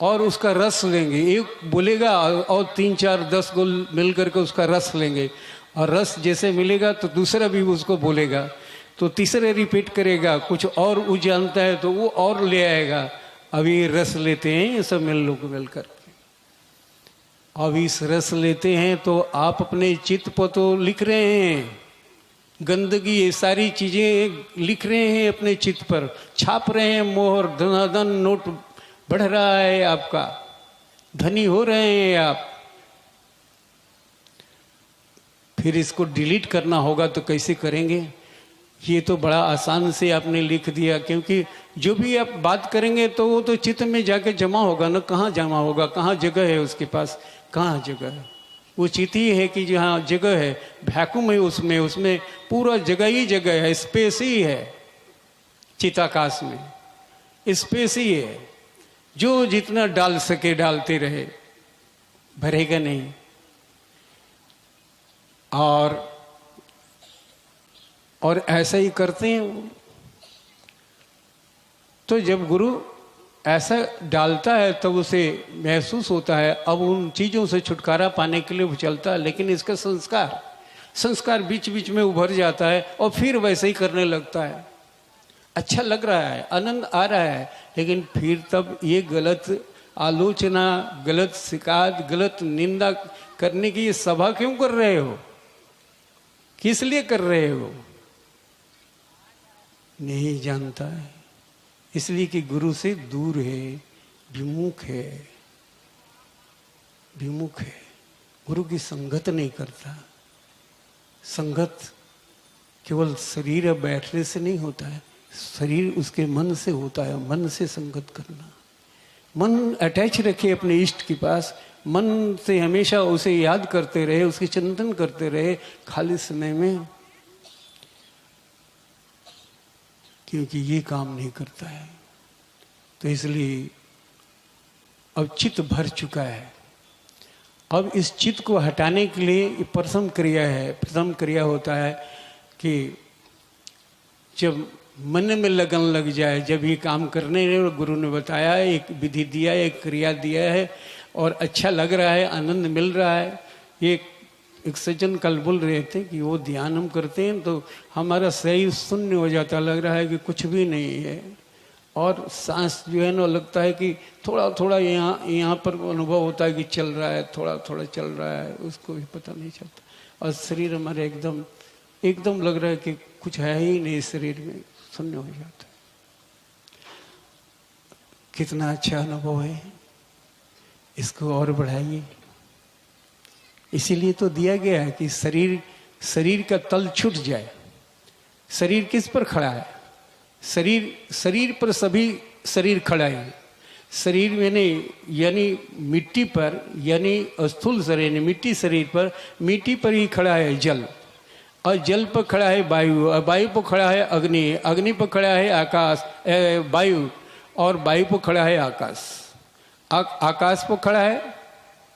और उसका रस लेंगे। एक बोलेगा और 3 4 10 गो मिल करके उसका रस लेंगे, और रस जैसे मिलेगा तो दूसरा भी उसको बोलेगा, तो तीसरे रिपीट करेगा, कुछ और वो जानता है तो वो और ले आएगा। अभी रस लेते हैं ये सब लोग मिल करके। अब इस रस लेते हैं तो आप अपने चित्त पर तो लिख रहे हैं गंदगी, ये सारी चीजें लिख रहे हैं अपने चित्त पर, छाप रहे हैं मोहर, धनाधन नोट बढ़ रहा है, आपका धनी हो रहे हैं आप। फिर इसको डिलीट करना होगा तो कैसे करेंगे? ये तो बड़ा आसान से आपने लिख दिया, क्योंकि जो भी आप बात करेंगे तो वो तो चित्त में जाके जमा होगा ना। कहाँ जमा होगा, कहाँ जगह है उसके पास, कहाँ जगह है? वो चित्त ही है कि जहाँ जगह है, वैक्यूम है उसमें पूरा जगह ही जगह है, स्पेस ही है। चिताकाश में स्पेस ही है, जो जितना डाल सके डालते रहे, भरेगा नहीं। और ऐसा ही करते हैं वो। तो जब गुरु ऐसा डालता है तब उसे महसूस होता है अब उन चीज़ों से छुटकारा पाने के लिए वो चलता है। लेकिन इसका संस्कार बीच बीच में उभर जाता है और फिर वैसे ही करने लगता है। अच्छा लग रहा है, आनंद आ रहा है, लेकिन फिर तब ये गलत आलोचना, गलत शिकायत, गलत निंदा करने की ये सभा क्यों कर रहे हो? किस लिए कर रहे हो? नहीं जानता है, इसलिए कि गुरु से दूर है, विमुख है। गुरु की संगत नहीं करता। संगत केवल शरीर बैठने से नहीं होता है, शरीर उसके मन से होता है। मन से संगत करना, मन अटैच रखे अपने इष्ट के पास, मन से हमेशा उसे याद करते रहे, उसके चिंतन करते रहे खाली समय में, क्योंकि ये काम नहीं करता है। तो इसलिए अब चित्त भर चुका है। अब इस चित्त को हटाने के लिए प्रथम क्रिया होता है कि जब मन में लगन लग जाए, जब ये काम करने गुरु ने बताया, एक विधि दिया, एक क्रिया दिया है और अच्छा लग रहा है, आनंद मिल रहा है। ये एक सज्जन कल बोल रहे थे कि वो ध्यान हम करते हैं तो हमारा शरीर शून्य हो जाता, लग रहा है कि कुछ भी नहीं है, और सांस जो है ना लगता है कि थोड़ा थोड़ा यहाँ पर अनुभव होता है कि चल रहा है, थोड़ा थोड़ा चल रहा है, उसको भी पता नहीं चलता। और शरीर हमारे एकदम लग रहा है कि कुछ है ही नहीं, शरीर में शून्य हो जाता है। कितना अच्छा अनुभव है, इसको और बढ़ाइए। इसीलिए तो दिया गया है कि शरीर का तल छूट जाए। शरीर किस पर खड़ा है? शरीर पर सभी शरीर खड़ा है, शरीर में यानी मिट्टी पर, यानी स्थूल शरीर यानी मिट्टी शरीर पर, मिट्टी पर ही खड़ा है जल, और जल पर खड़ा है वायु, और वायु पर खड़ा है अग्नि, अग्नि पर खड़ा है आकाश वायु, और वायु पर खड़ा है आकाश, आकाश पर खड़ा है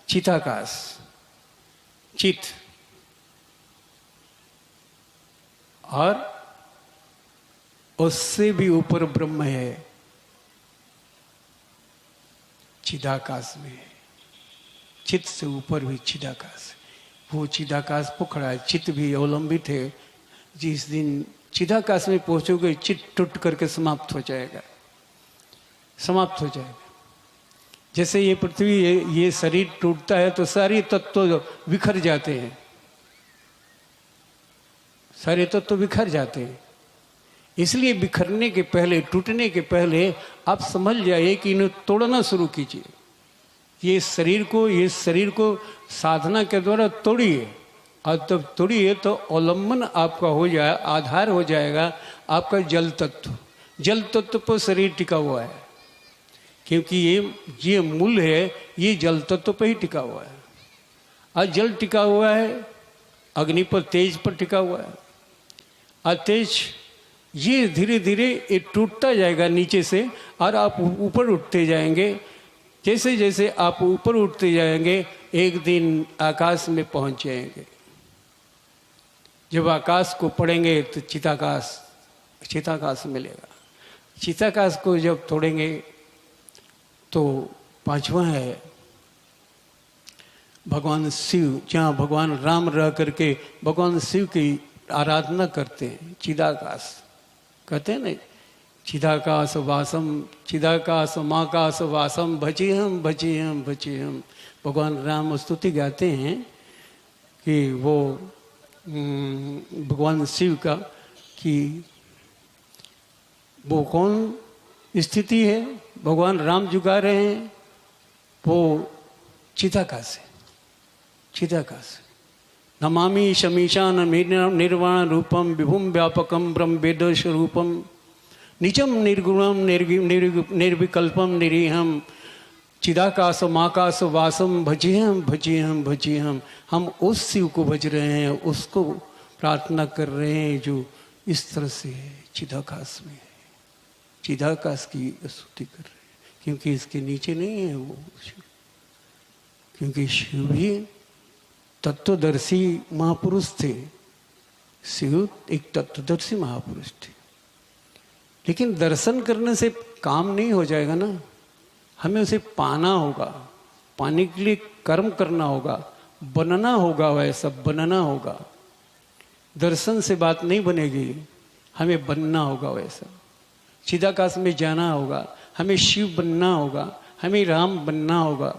चिताकाश, चित, और उससे भी ऊपर ब्रह्म है, चिदाकाश में है। चित से ऊपर भी चिदाकाश, वो चिदाकाश पर खड़ा है। चित भी अवलंबित है। जिस दिन चिदाकाश में पहुंचोगे, चित टूट करके समाप्त हो जाएगा, समाप्त हो जाएगा। जैसे ये पृथ्वी, ये शरीर टूटता है तो सारे तत्व बिखर जाते हैं, सारे तत्व बिखर जाते हैं। इसलिए बिखरने के पहले, टूटने के पहले आप समझ जाइए कि इन्हें तोड़ना शुरू कीजिए। ये शरीर को साधना के द्वारा तोड़िए, और तब तोड़िए तो अवलंबन आपका हो जाए, आधार हो जाएगा आपका जल तत्व। जल तत्व पर शरीर टिका हुआ है, क्योंकि ये मूल है, ये जल तत्व पर ही टिका हुआ है। और जल टिका हुआ है अग्नि पर, तेज पर टिका हुआ है। और तेज ये धीरे धीरे ये टूटता जाएगा नीचे से, और आप ऊपर उठते जाएंगे। जैसे जैसे आप ऊपर उठते जाएंगे, एक दिन आकाश में पहुंच जाएंगे। जब आकाश को पढ़ेंगे तो चिताकाश मिलेगा। चिताकाश को जब तोड़ेंगे तो पांचवा है भगवान शिव, जहाँ भगवान राम रह करके भगवान शिव की आराधना करते हैं। चिदाकाश कहते हैं ना, चिदाकाश वासम, चिदाकाश माकाश वासम, भजेहम भजेहम भजेहम। भगवान राम स्तुति गाते हैं कि वो भगवान शिव का, कि वो कौन स्थिति है भगवान राम जो गा रहे हैं, वो चिदाकाश है, चिदाकाश। नमामि शमीशान निर्वाण रूपम विभुम व्यापकम ब्रह्म वेद स्वरूपम निचम निर्गुणम निर्विकल्पम निरीहम चिदाकाश माकाश वासम भजेहम भजेहम भजेहम। हम उस शिव को भज रहे हैं, उसको प्रार्थना कर रहे हैं जो इस तरह से है, चिदाकाश में है, चिदाकाश की स्तुति कर रहे हैं। क्योंकि इसके नीचे नहीं है वो शिव, क्योंकि शिव भी तत्वदर्शी महापुरुष थे। शिव एक तत्वदर्शी महापुरुष थे। लेकिन दर्शन करने से काम नहीं हो जाएगा ना, हमें उसे पाना होगा। पाने के लिए कर्म करना होगा, बनना होगा, वैसा बनना होगा। दर्शन से बात नहीं बनेगी, हमें बनना होगा वैसा। चिदाकाश में जाना होगा, हमें शिव बनना होगा, हमें राम बनना होगा।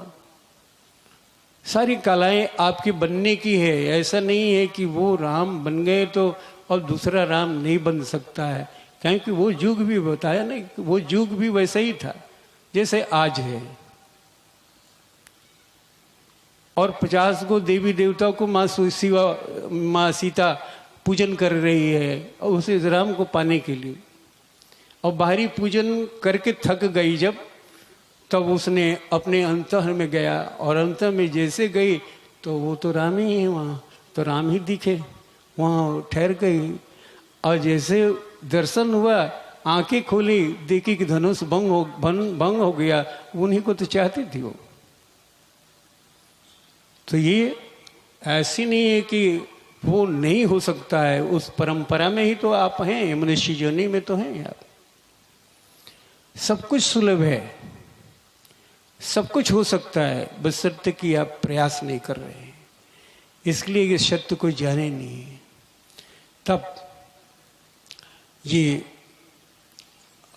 सारी कलाएं आपकी बनने की है। ऐसा नहीं है कि वो राम बन गए तो और दूसरा राम नहीं बन सकता है, क्योंकि वो युग भी बताया ना, वो युग भी वैसा ही था जैसे आज है। और 50 को देवी देवताओं को माँ सीता पूजन कर रही है, और उसे राम को पाने के लिए। और बाहरी पूजन करके थक गई जब, तब उसने अपने अंतः में गया, और अंतः में जैसे गई तो वो तो राम ही है, वहाँ तो राम ही दिखे, वहाँ ठहर गई। और जैसे दर्शन हुआ, आंखें खोली, देखी कि धनुष भंग हो गया। उन्हीं को तो चाहती थी वो। तो ये ऐसी नहीं है कि वो नहीं हो सकता है, उस परंपरा में ही तो आप हैं, मनुष्य योनि में तो हैं आप। सब कुछ सुलभ है, सब कुछ हो सकता है, बशर्ते कि आप प्रयास नहीं कर रहे हैं। इसलिए ये सत्य को जाने नहीं। तब ये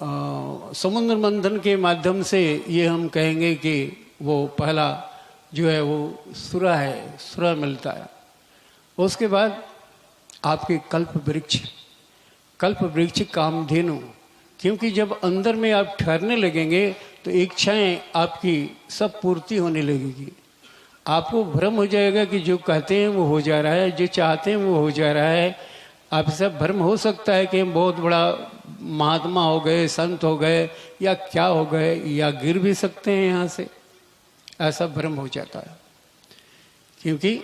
समुद्र मंथन के माध्यम से ये हम कहेंगे कि वो पहला जो है वो सुरा है, सुरा मिलता है। उसके बाद आपके कल्प वृक्ष कामधेनु, क्योंकि जब अंदर में आप ठहरने लगेंगे तो इच्छाएं आपकी सब पूर्ति होने लगेगी। आपको भ्रम हो जाएगा कि जो कहते हैं वो हो जा रहा है, जो चाहते हैं वो हो जा रहा है। आप सब भ्रम हो सकता है कि हम बहुत बड़ा महात्मा हो गए, संत हो गए या क्या हो गए, या गिर भी सकते हैं यहाँ से, ऐसा भ्रम हो जाता है। क्योंकि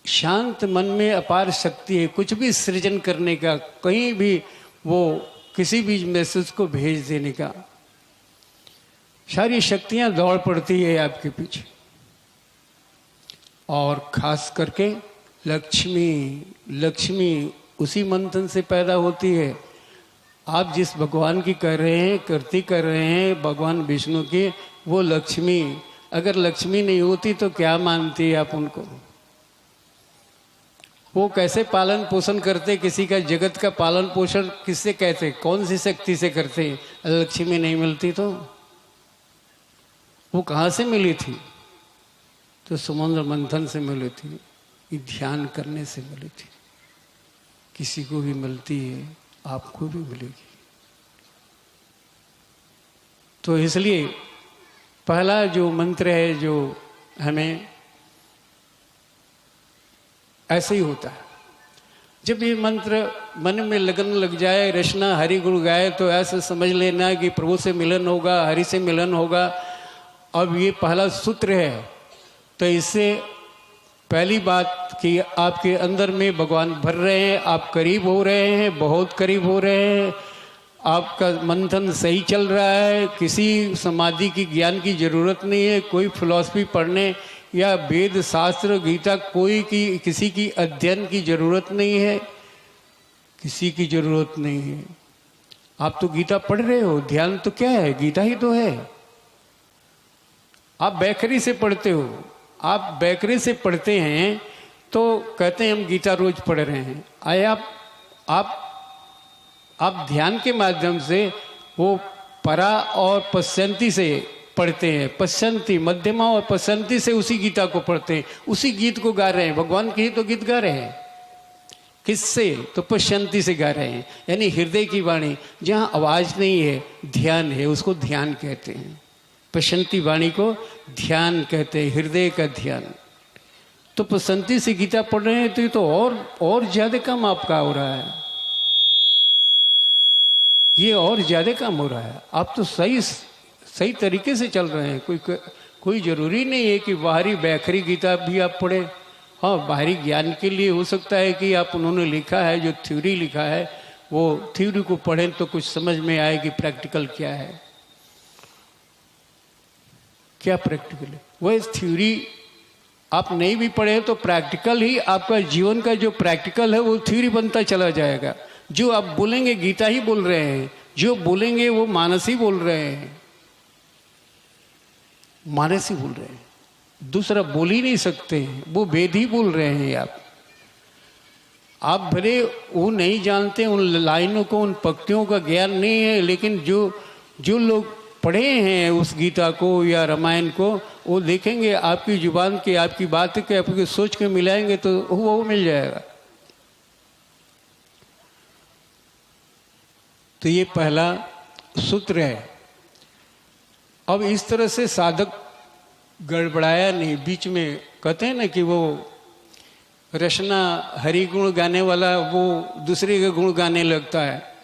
शांत मन में अपार शक्ति है, कुछ भी सृजन करने का, कहीं भी वो किसी भी मैसेज को भेज देने का, सारी शक्तियां दौड़ पड़ती है आपके पीछे। और खास करके लक्ष्मी उसी मंथन से पैदा होती है। आप जिस भगवान की कर रहे हैं, कृति कर रहे हैं भगवान विष्णु की, वो लक्ष्मी, अगर लक्ष्मी नहीं होती तो क्या मानती है आप उनको? वो कैसे पालन पोषण करते, किसी का जगत का पालन पोषण किससे कहते, कौन सी शक्ति से करते? लक्ष्मी नहीं मिलती तो वो कहाँ से मिली थी? तो समुद्र मंथन से मिली थी, ध्यान करने से मिली थी। किसी को भी मिलती है, आपको भी मिलेगी। तो इसलिए पहला जो मंत्र है, जो हमें ऐसे ही होता है, जब ये मंत्र मन में लगन लग जाए, रचना हरि गुण गाए, तो ऐसे समझ लेना कि प्रभु से मिलन होगा, हरि से मिलन होगा। अब ये पहला सूत्र है, तो इससे पहली बात कि आपके अंदर में भगवान भर रहे हैं, आप करीब हो रहे हैं, बहुत करीब हो रहे हैं, आपका मंथन सही चल रहा है, किसी समाधि की ज्ञान की जरूरत नहीं है, कोई फिलॉसफी पढ़ने या वेद शास्त्र गीता किसी की अध्ययन की जरूरत नहीं है, किसी की जरूरत नहीं है। आप तो गीता पढ़ रहे हो, ध्यान तो क्या है? गीता ही तो है। आप बेकरी से पढ़ते हो, आप बेकरी से पढ़ते हैं तो कहते हैं हम गीता रोज पढ़ रहे हैं। आए आप ध्यान के माध्यम से वो परा और पश्यंती से पढ़ते हैं, पश्यंती मध्यमा और पश्यंती से उसी गीता को पढ़ते हैं, उसी गीत को गा रहे हैं। भगवान के ही तो गीत गा रहे हैं। किससे? तो पश्यंती से गा रहे हैं, यानी हृदय की वाणी। जहाँ आवाज नहीं है, ध्यान है, उसको ध्यान कहते हैं। पश्यंती वाणी को ध्यान कहते हैं, हृदय का ध्यान। तो पश्यंती से गीता पढ़ रहे हैं तो ये तो और ज्यादा काम आपका हो रहा है, ये और ज्यादा काम हो रहा है। आप तो सही तरीके से चल रहे हैं। कोई जरूरी नहीं है कि बाहरी बैखरी गीता भी आप पढ़े। हाँ, बाहरी ज्ञान के लिए हो सकता है कि आप उन्होंने लिखा है, जो थ्योरी लिखा है, वो थ्योरी को पढ़ें तो कुछ समझ में आए कि प्रैक्टिकल क्या है, क्या प्रैक्टिकल है। वह थ्योरी आप नहीं भी पढ़े तो प्रैक्टिकल ही आपका जीवन का जो प्रैक्टिकल है वो थ्योरी बनता चला जाएगा। जो आप बोलेंगे गीता ही बोल रहे हैं, जो बोलेंगे वो मानस ही बोल रहे हैं, मानस ही बोल रहे हैं, दूसरा बोल ही नहीं सकते हैं, वो वेद ही बोल रहे हैं। आप भले वो नहीं जानते, उन लाइनों को, उन पंक्तियों का ज्ञान नहीं है, लेकिन जो लोग पढ़े हैं उस गीता को या रामायण को, वो देखेंगे आपकी जुबान के, आपकी बात के, आपकी सोच के मिलाएंगे तो वो मिल जाएगा। तो ये पहला सूत्र है। अब इस तरह से साधक गड़बड़ाया नहीं। बीच में कहते हैं ना कि वो रचना हरि गुण गाने वाला वो दूसरे के गुण गाने लगता है।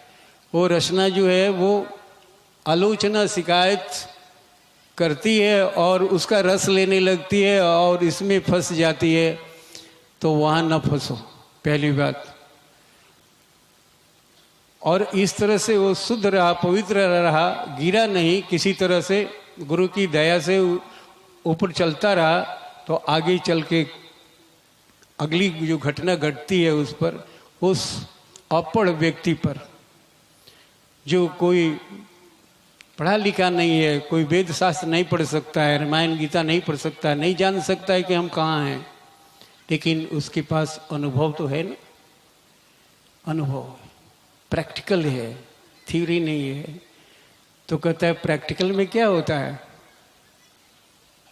वो रचना जो है वो आलोचना शिकायत करती है और उसका रस लेने लगती है और इसमें फंस जाती है। तो वहाँ न फंसो, पहली बात। और इस तरह से वो शुद्ध रहा, पवित्र रहा, गिरा नहीं, किसी तरह से गुरु की दया से ऊपर चलता रहा, तो आगे चल के अगली जो घटना घटती है उस पर, उस अपढ़ व्यक्ति पर, जो कोई पढ़ा लिखा नहीं है, कोई वेद शास्त्र नहीं पढ़ सकता है, रामायण गीता नहीं पढ़ सकता है, नहीं जान सकता है कि हम कहाँ हैं, लेकिन उसके पास अनुभव तो है ना, अनुभव प्रैक्टिकल है, थ्योरी नहीं है। तो कहता है प्रैक्टिकल में क्या होता है?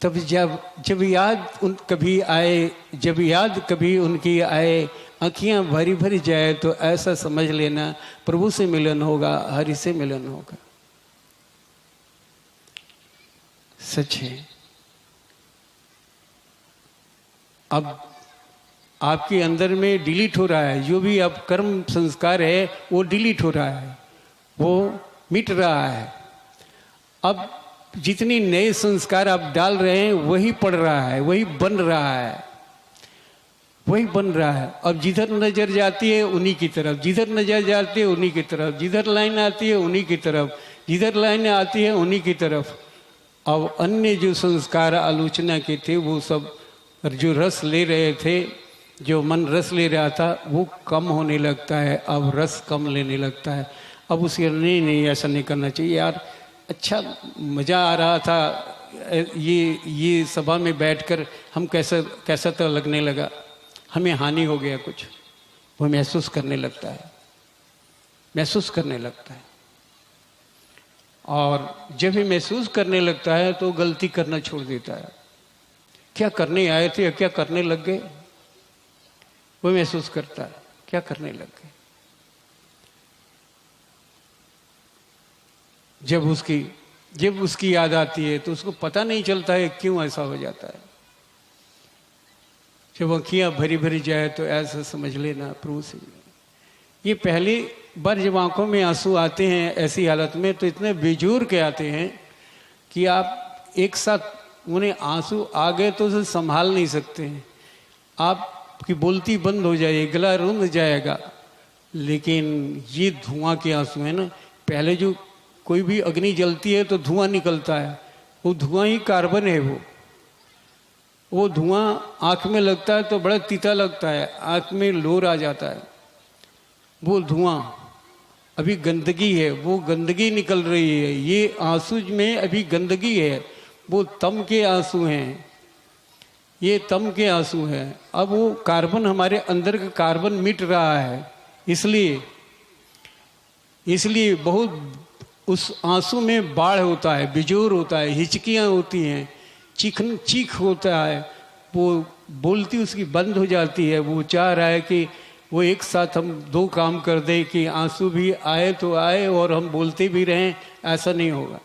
तब जब याद कभी उनकी आए, आँखियाँ भरी भरी जाए, तो ऐसा समझ लेना प्रभु से मिलन होगा, हरि से मिलन होगा। सच है। अब आपके अंदर में डिलीट हो रहा है, जो भी आप कर्म संस्कार है वो डिलीट हो रहा है, वो मिट रहा है। अब जितनी नए संस्कार आप डाल रहे हैं वही पड़ रहा है, वही बन रहा है, वही बन रहा है। अब जिधर नजर जाती है उन्हीं की तरफ, जिधर नजर जाती है उन्हीं की तरफ, जिधर लाइन आती है उन्हीं की तरफ, जिधर लाइन आती है उन्हीं की तरफ। अब अन्य जो संस्कार आलोचना के थे वो सब, जो रस ले रहे थे, जो मन रस ले रहा था वो कम होने लगता है, अब रस कम लेने लगता है। अब उसके नहीं ऐसा नहीं करना चाहिए यार, अच्छा मज़ा आ रहा था ये सभा में बैठकर, हम कैसा तो लगने लगा, हमें हानि हो गया कुछ, वो महसूस करने लगता है, महसूस करने लगता है। और जब भी महसूस करने लगता है तो गलती करना छोड़ देता है। क्या करने आए थे क्या करने लग गए, वो महसूस करता है क्या करने लग गए। जब उसकी याद आती है तो उसको पता नहीं चलता है क्यों ऐसा हो जाता है। जब आँखियाँ भरी भरी जाए तो ऐसा समझ लेना प्रभु से। ये पहली बार जब आंखों में आंसू आते हैं ऐसी हालत में तो इतने बेजोर के आते हैं कि आप एक साथ उन्हें आंसू आ गए तो उसे संभाल नहीं सकते हैं, आपकी बोलती बंद हो जाएगी, गला रुंध जाएगा। लेकिन ये धुआं के आंसू है ना, पहले जो कोई भी अग्नि जलती है तो धुआं निकलता है, वो धुआं ही कार्बन है। वो धुआं आँख में लगता है तो बड़ा तीता लगता है, आँख में लोर आ जाता है। वो धुआं अभी गंदगी है, वो गंदगी निकल रही है, ये आंसू में अभी गंदगी है, वो तम के आंसू हैं, ये तम के आंसू हैं। अब वो कार्बन, हमारे अंदर का कार्बन मिट रहा है, इसलिए बहुत उस आंसू में बाढ़ होता है, बिजोर होता है, हिचकियाँ होती हैं, चीख होता है, वो बोलती उसकी बंद हो जाती है। वो चाह रहा है कि वो एक साथ हम दो काम कर दे कि आंसू भी आए तो आए और हम बोलते भी रहें, ऐसा नहीं होगा,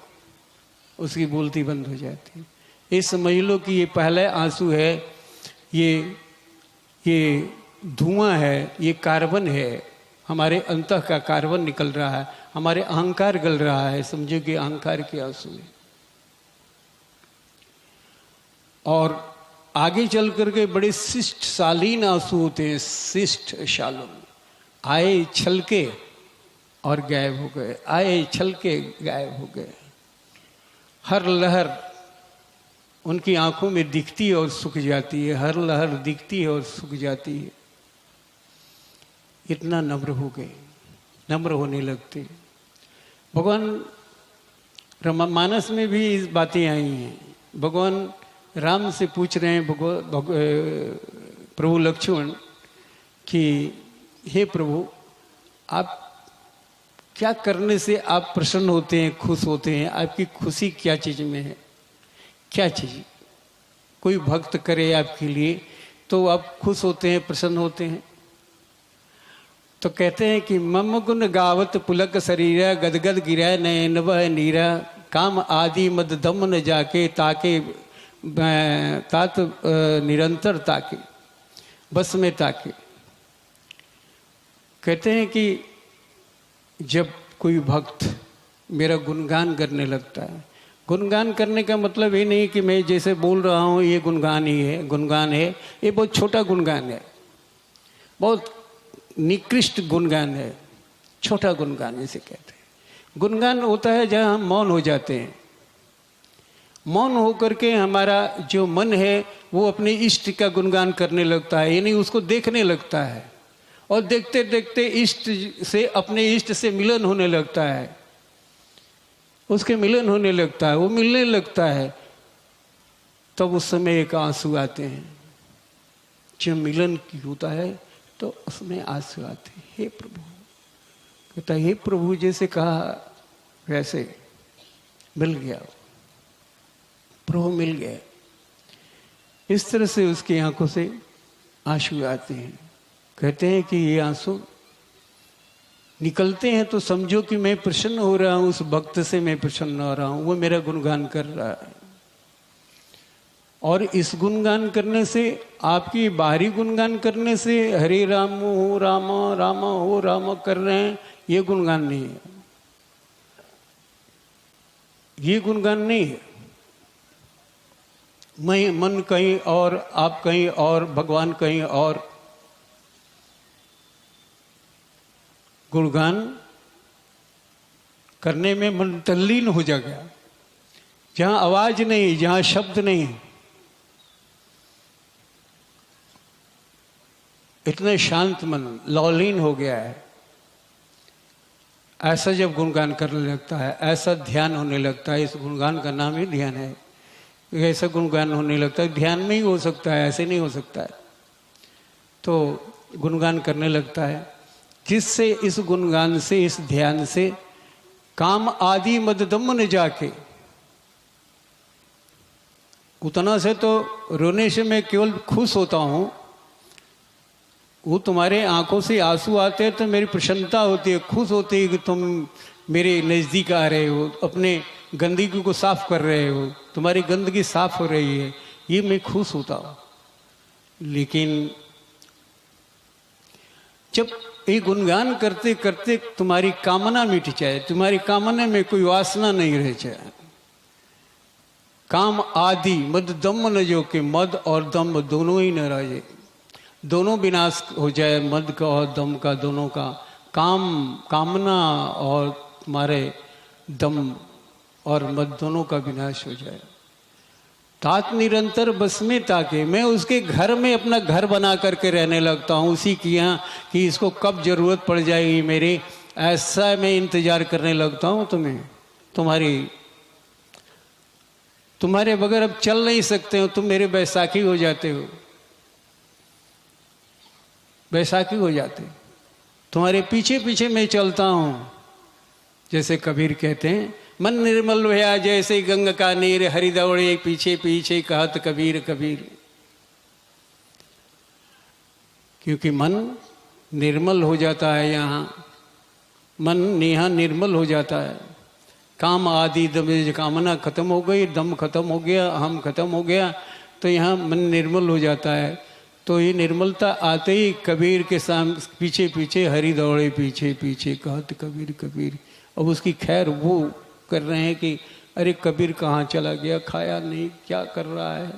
उसकी बोलती बंद हो जाती है। ये समझ लो कि ये पहला आंसू है, ये धुआं है, ये कार्बन है, हमारे अंतः का कार्बन निकल रहा है, हमारे अहंकार गल रहा है, समझो कि अहंकार के आंसू है। और आगे चल करके बड़े शिष्ट शालीन आंसू होते हैं, शिष्ट शालीन, आए छलके और गायब हो गए, आए छलके गायब हो गए। हर लहर उनकी आंखों में दिखती है और सूख जाती है, हर लहर दिखती है और सूख जाती है। इतना नम्र हो गए, नम्र होने लगते। भगवान राममानस में भी इस बातें आई हैं। भगवान राम से पूछ रहे हैं प्रभु लक्ष्मण कि हे प्रभु, आप क्या करने से आप प्रसन्न होते हैं, खुश होते हैं, आपकी खुशी क्या चीज़ में है, क्या चीज़ कोई भक्त करे आपके लिए तो आप खुश होते हैं, प्रसन्न होते हैं। तो कहते हैं कि मम गुण गावत पुलक शरीरा, गदगद गिरा नयन वह नीरा, काम आदि मद दम न जाके, ताके तात निरंतर ताके, बस में ताके। कहते हैं कि जब कोई भक्त मेरा गुणगान करने लगता है, गुणगान करने का मतलब ये नहीं कि मैं जैसे बोल रहा हूँ ये गुणगान ही है, गुणगान है, ये बहुत छोटा गुणगान है, बहुत निकृष्ट गुणगान है, छोटा गुणगान जिसे कहते हैं। गुणगान होता है जहाँ हम मौन हो जाते हैं, मौन होकर के हमारा जो मन है वो अपने इष्ट का गुणगान करने लगता है, यानी उसको देखने लगता है, और देखते देखते इष्ट से, अपने इष्ट से मिलन होने लगता है, उसके मिलन होने लगता है, वो मिलने लगता है। तब उस समय एक आंसू आते हैं, जब मिलन की होता है तो उसमें आंसू आते हैं। हे प्रभु, कहता हे प्रभु, जैसे कहा वैसे मिल गया, प्रभु मिल गया। इस तरह से उसकी आंखों से आंसू आते हैं। कहते हैं कि ये आंसू निकलते हैं तो समझो कि मैं प्रसन्न हो रहा हूँ, उस भक्त से मैं प्रसन्न हो रहा हूँ, वो मेरा गुणगान कर रहा है। और इस गुणगान करने से, आपकी बाहरी गुणगान करने से, हरे राम हो राम, राम हो राम कर रहे हैं, ये गुणगान नहीं है। ये गुणगान नहीं है। मैं मन कहीं और, आप कहीं और, भगवान कहीं और। गुणगान करने में मन तल्लीन हो जाएगा। जहां आवाज नहीं, जहां शब्द नहीं, इतने शांत मन लौलीन हो गया है। ऐसा जब गुणगान करने लगता है, ऐसा ध्यान होने लगता है, इस गुणगान का नाम ही ध्यान है। ऐसा गुणगान होने लगता है, ध्यान में ही हो सकता है, ऐसे नहीं हो सकता है। तो गुणगान करने लगता है, जिससे इस गुणगान से, इस ध्यान से काम आदि मददम न जाके, उतना से तो रोने से मैं केवल खुश होता हूं। वो तुम्हारे आंखों से आंसू आते हैं तो मेरी प्रसन्नता होती है, खुश होती है कि तुम मेरे नज़दीक आ रहे हो, अपने गंदगी को साफ कर रहे हो, तुम्हारी गंदगी साफ हो रही है, ये मैं खुश होता हूँ। लेकिन जब ये गुणगान करते करते तुम्हारी कामना मिट जाए, तुम्हारी कामना में कोई वासना नहीं रह जाए, काम आदि मद दम न जो कि मद और दम दोनों ही न रहे, दोनों विनाश हो जाए, मद का और दम का, दोनों का, कामना और तुम्हारे दम और मद दोनों का विनाश हो जाए। तात निरंतर बस में ताके, मैं उसके घर में अपना घर बना करके रहने लगता हूँ, उसी की यहाँ कि इसको कब जरूरत पड़ जाएगी मेरी, ऐसा मैं इंतजार करने लगता हूँ। तुम्हारे बगैर अब चल नहीं सकते हो, तुम मेरे बैसाखी हो जाते हो, बैसाखी हो जाते, तुम्हारे पीछे पीछे मैं चलता हूँ। जैसे कबीर कहते हैं, मन निर्मल भया जैसे गंगा का नीर, हरि दौड़े पीछे पीछे कहत कबीर कबीर। क्योंकि मन निर्मल हो जाता है, यहाँ मन यहाँ निर्मल हो जाता है। काम आदि दम, कामना खत्म हो गई, दम खत्म हो गया, अहम खत्म हो गया, तो यहाँ मन निर्मल हो जाता है। तो ये निर्मलता आते ही कबीर के सामने पीछे पीछे हरि दौड़े पीछे पीछे कहत कबीर कबीर। अब उसकी खैर वो कर रहे हैं कि अरे कबीर कहाँ चला गया, खाया नहीं, क्या कर रहा है,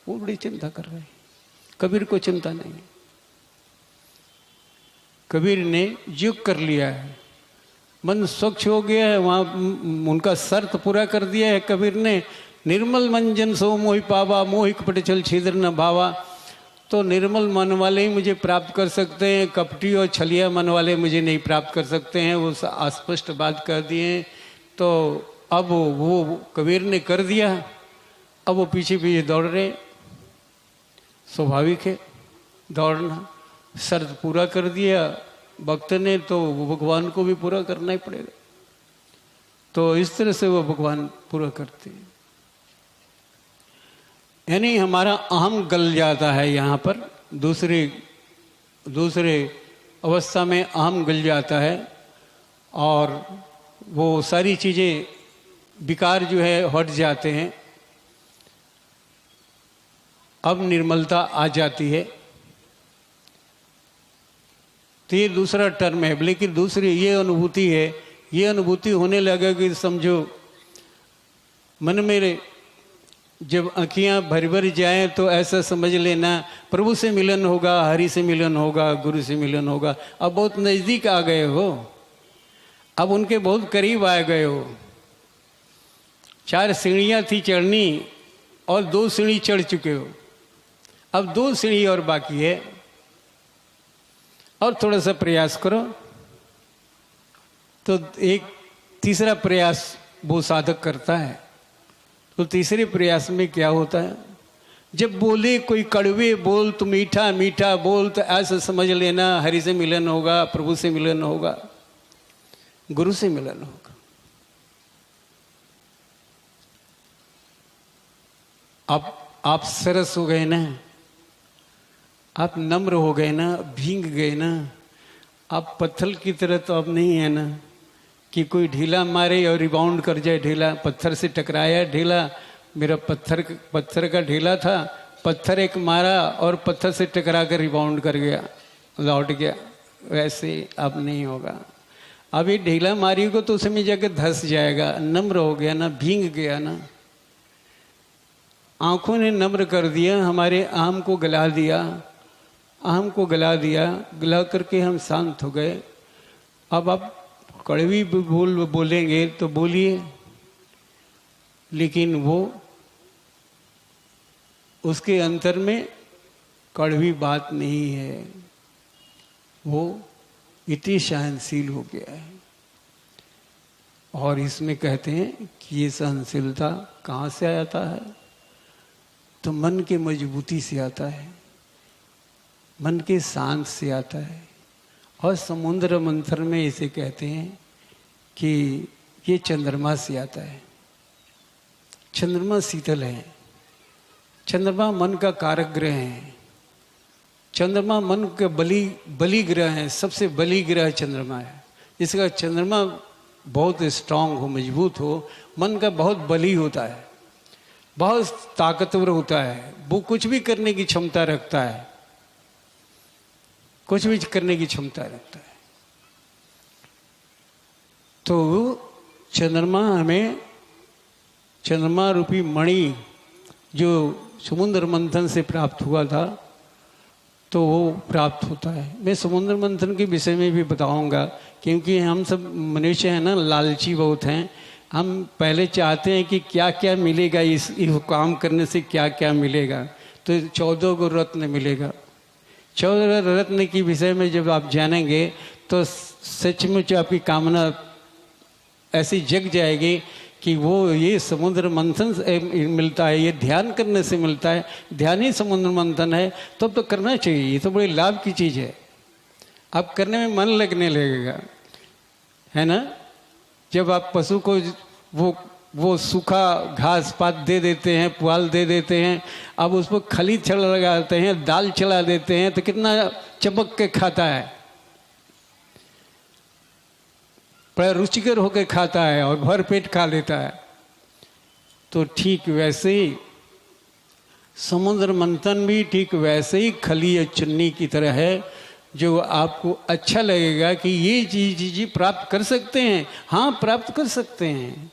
वो बड़ी चिंता कर रहे हैं। कबीर को चिंता नहीं, कबीर ने युग कर लिया है, मन स्वच्छ हो गया है, वहाँ उनका शर्त पूरा कर दिया है कबीर ने। निर्मल मन जन सो मोहि पावा, मोहि कपट छल छिद्र न भावा। तो निर्मल मन वाले ही मुझे प्राप्त कर सकते हैं, कपटी और छलिया मन वाले मुझे नहीं प्राप्त कर सकते हैं, वो अस्पष्ट बात कर दिए। तो अब वो कबीर ने कर दिया, अब वो पीछे पीछे दौड़ रहे, स्वाभाविक है दौड़ना, शर्त पूरा कर दिया भक्त ने, तो वो भगवान को भी पूरा करना ही पड़ेगा। तो इस तरह से वो भगवान पूरा करते हैं। यानी हमारा अहम गल जाता है यहाँ पर, दूसरे अवस्था में अहम गल जाता है, और वो सारी चीज़ें विकार जो है हट जाते हैं। अब निर्मलता आ जाती है। तो ये दूसरा टर्म है, लेकिन दूसरी ये अनुभूति है, ये अनुभूति होने लगा कि समझो मन मेरे जब आँखियाँ भर भर जाएं तो ऐसा समझ लेना प्रभु से मिलन होगा, हरि से मिलन होगा, गुरु से मिलन होगा। अब बहुत नज़दीक आ गए हो, अब उनके बहुत करीब आ गए हो। 4 सीढ़ियाँ थी चढ़नी और 2 सीढ़ी चढ़ चुके हो, अब 2 सीढ़ी और बाकी है, और थोड़ा सा प्रयास करो। तो एक तीसरा प्रयास वो साधक करता है। तो तीसरे प्रयास में क्या होता है, जब बोले कोई कड़वे बोल तो मीठा मीठा बोल, तो ऐसा समझ लेना हरि से मिलन होगा, प्रभु से मिलन होगा, गुरु से मिलन होगा। अब आप सरस हो गए ना, आप नम्र हो गए ना, भींग गए ना, आप पत्थर की तरह तो अब नहीं है ना कि कोई ढीला मारे और रिबाउंड कर जाए। ढीला पत्थर से टकराया, ढीला मेरा पत्थर का ढीला था, पत्थर एक मारा और पत्थर से टकरा कर रिबाउंड कर गया, लौट गया। वैसे अब नहीं होगा। अब ये ढीला मारी को तो उसमें जाकर धस जाएगा, नम्र हो गया ना, भींग गया ना। आंखों ने नम्र कर दिया, हमारे आम को गला दिया, आम को गला दिया, गला करके हम शांत हो गए। अब आप कड़वी बोलेंगे तो बोलिए, लेकिन वो उसके अंतर में कड़वी बात नहीं है, वो इतनी सहनशील हो गया है। और इसमें कहते हैं कि ये सहनशीलता कहाँ से आता है? तो मन के मजबूती से आता है, मन के शांत से आता है। और समुद्र मंथन में इसे कहते हैं कि ये चंद्रमा से आता है। चंद्रमा शीतल है, चंद्रमा मन का कारक ग्रह है, चंद्रमा मन के बली ग्रह है, सबसे बली ग्रह चंद्रमा है। इसका चंद्रमा बहुत स्ट्रांग हो, मजबूत हो, मन का बहुत बली होता है, बहुत ताकतवर होता है, वो कुछ भी करने की क्षमता रखता है, कुछ भी करने की क्षमता रखता है। तो चंद्रमा हमें, चंद्रमा रूपी मणि जो समुद्र मंथन से प्राप्त हुआ था, तो वो प्राप्त होता है। मैं समुद्र मंथन के विषय में भी बताऊंगा, क्योंकि हम सब मनुष्य हैं ना, लालची बहुत हैं। हम पहले चाहते हैं कि क्या क्या मिलेगा, इस काम करने से क्या क्या मिलेगा। तो 14 को रत्न मिलेगा। 14 रत्न के विषय में जब आप जानेंगे तो सचमुच आपकी कामना ऐसी जग जाएगी कि वो ये समुद्र मंथन से मिलता है, ये ध्यान करने से मिलता है। ध्यान ही समुद्र मंथन है, तो अब तो करना चाहिए, ये तो बड़े लाभ की चीज़ है। अब करने में मन लगने लगेगा, है ना। जब आप पशु को वो सूखा घास पात दे देते हैं, पुआल दे देते हैं, अब उस पर खली छड़ा लगाते हैं, दाल चला देते हैं, तो कितना चबक के खाता है, बड़ा रुचिकर होकर खाता है और भर पेट खा लेता है। तो ठीक वैसे ही समुद्र मंथन भी ठीक वैसे ही खली या चुन्नी की तरह है, जो आपको अच्छा लगेगा कि ये चीज प्राप्त कर सकते हैं। हाँ, प्राप्त कर सकते हैं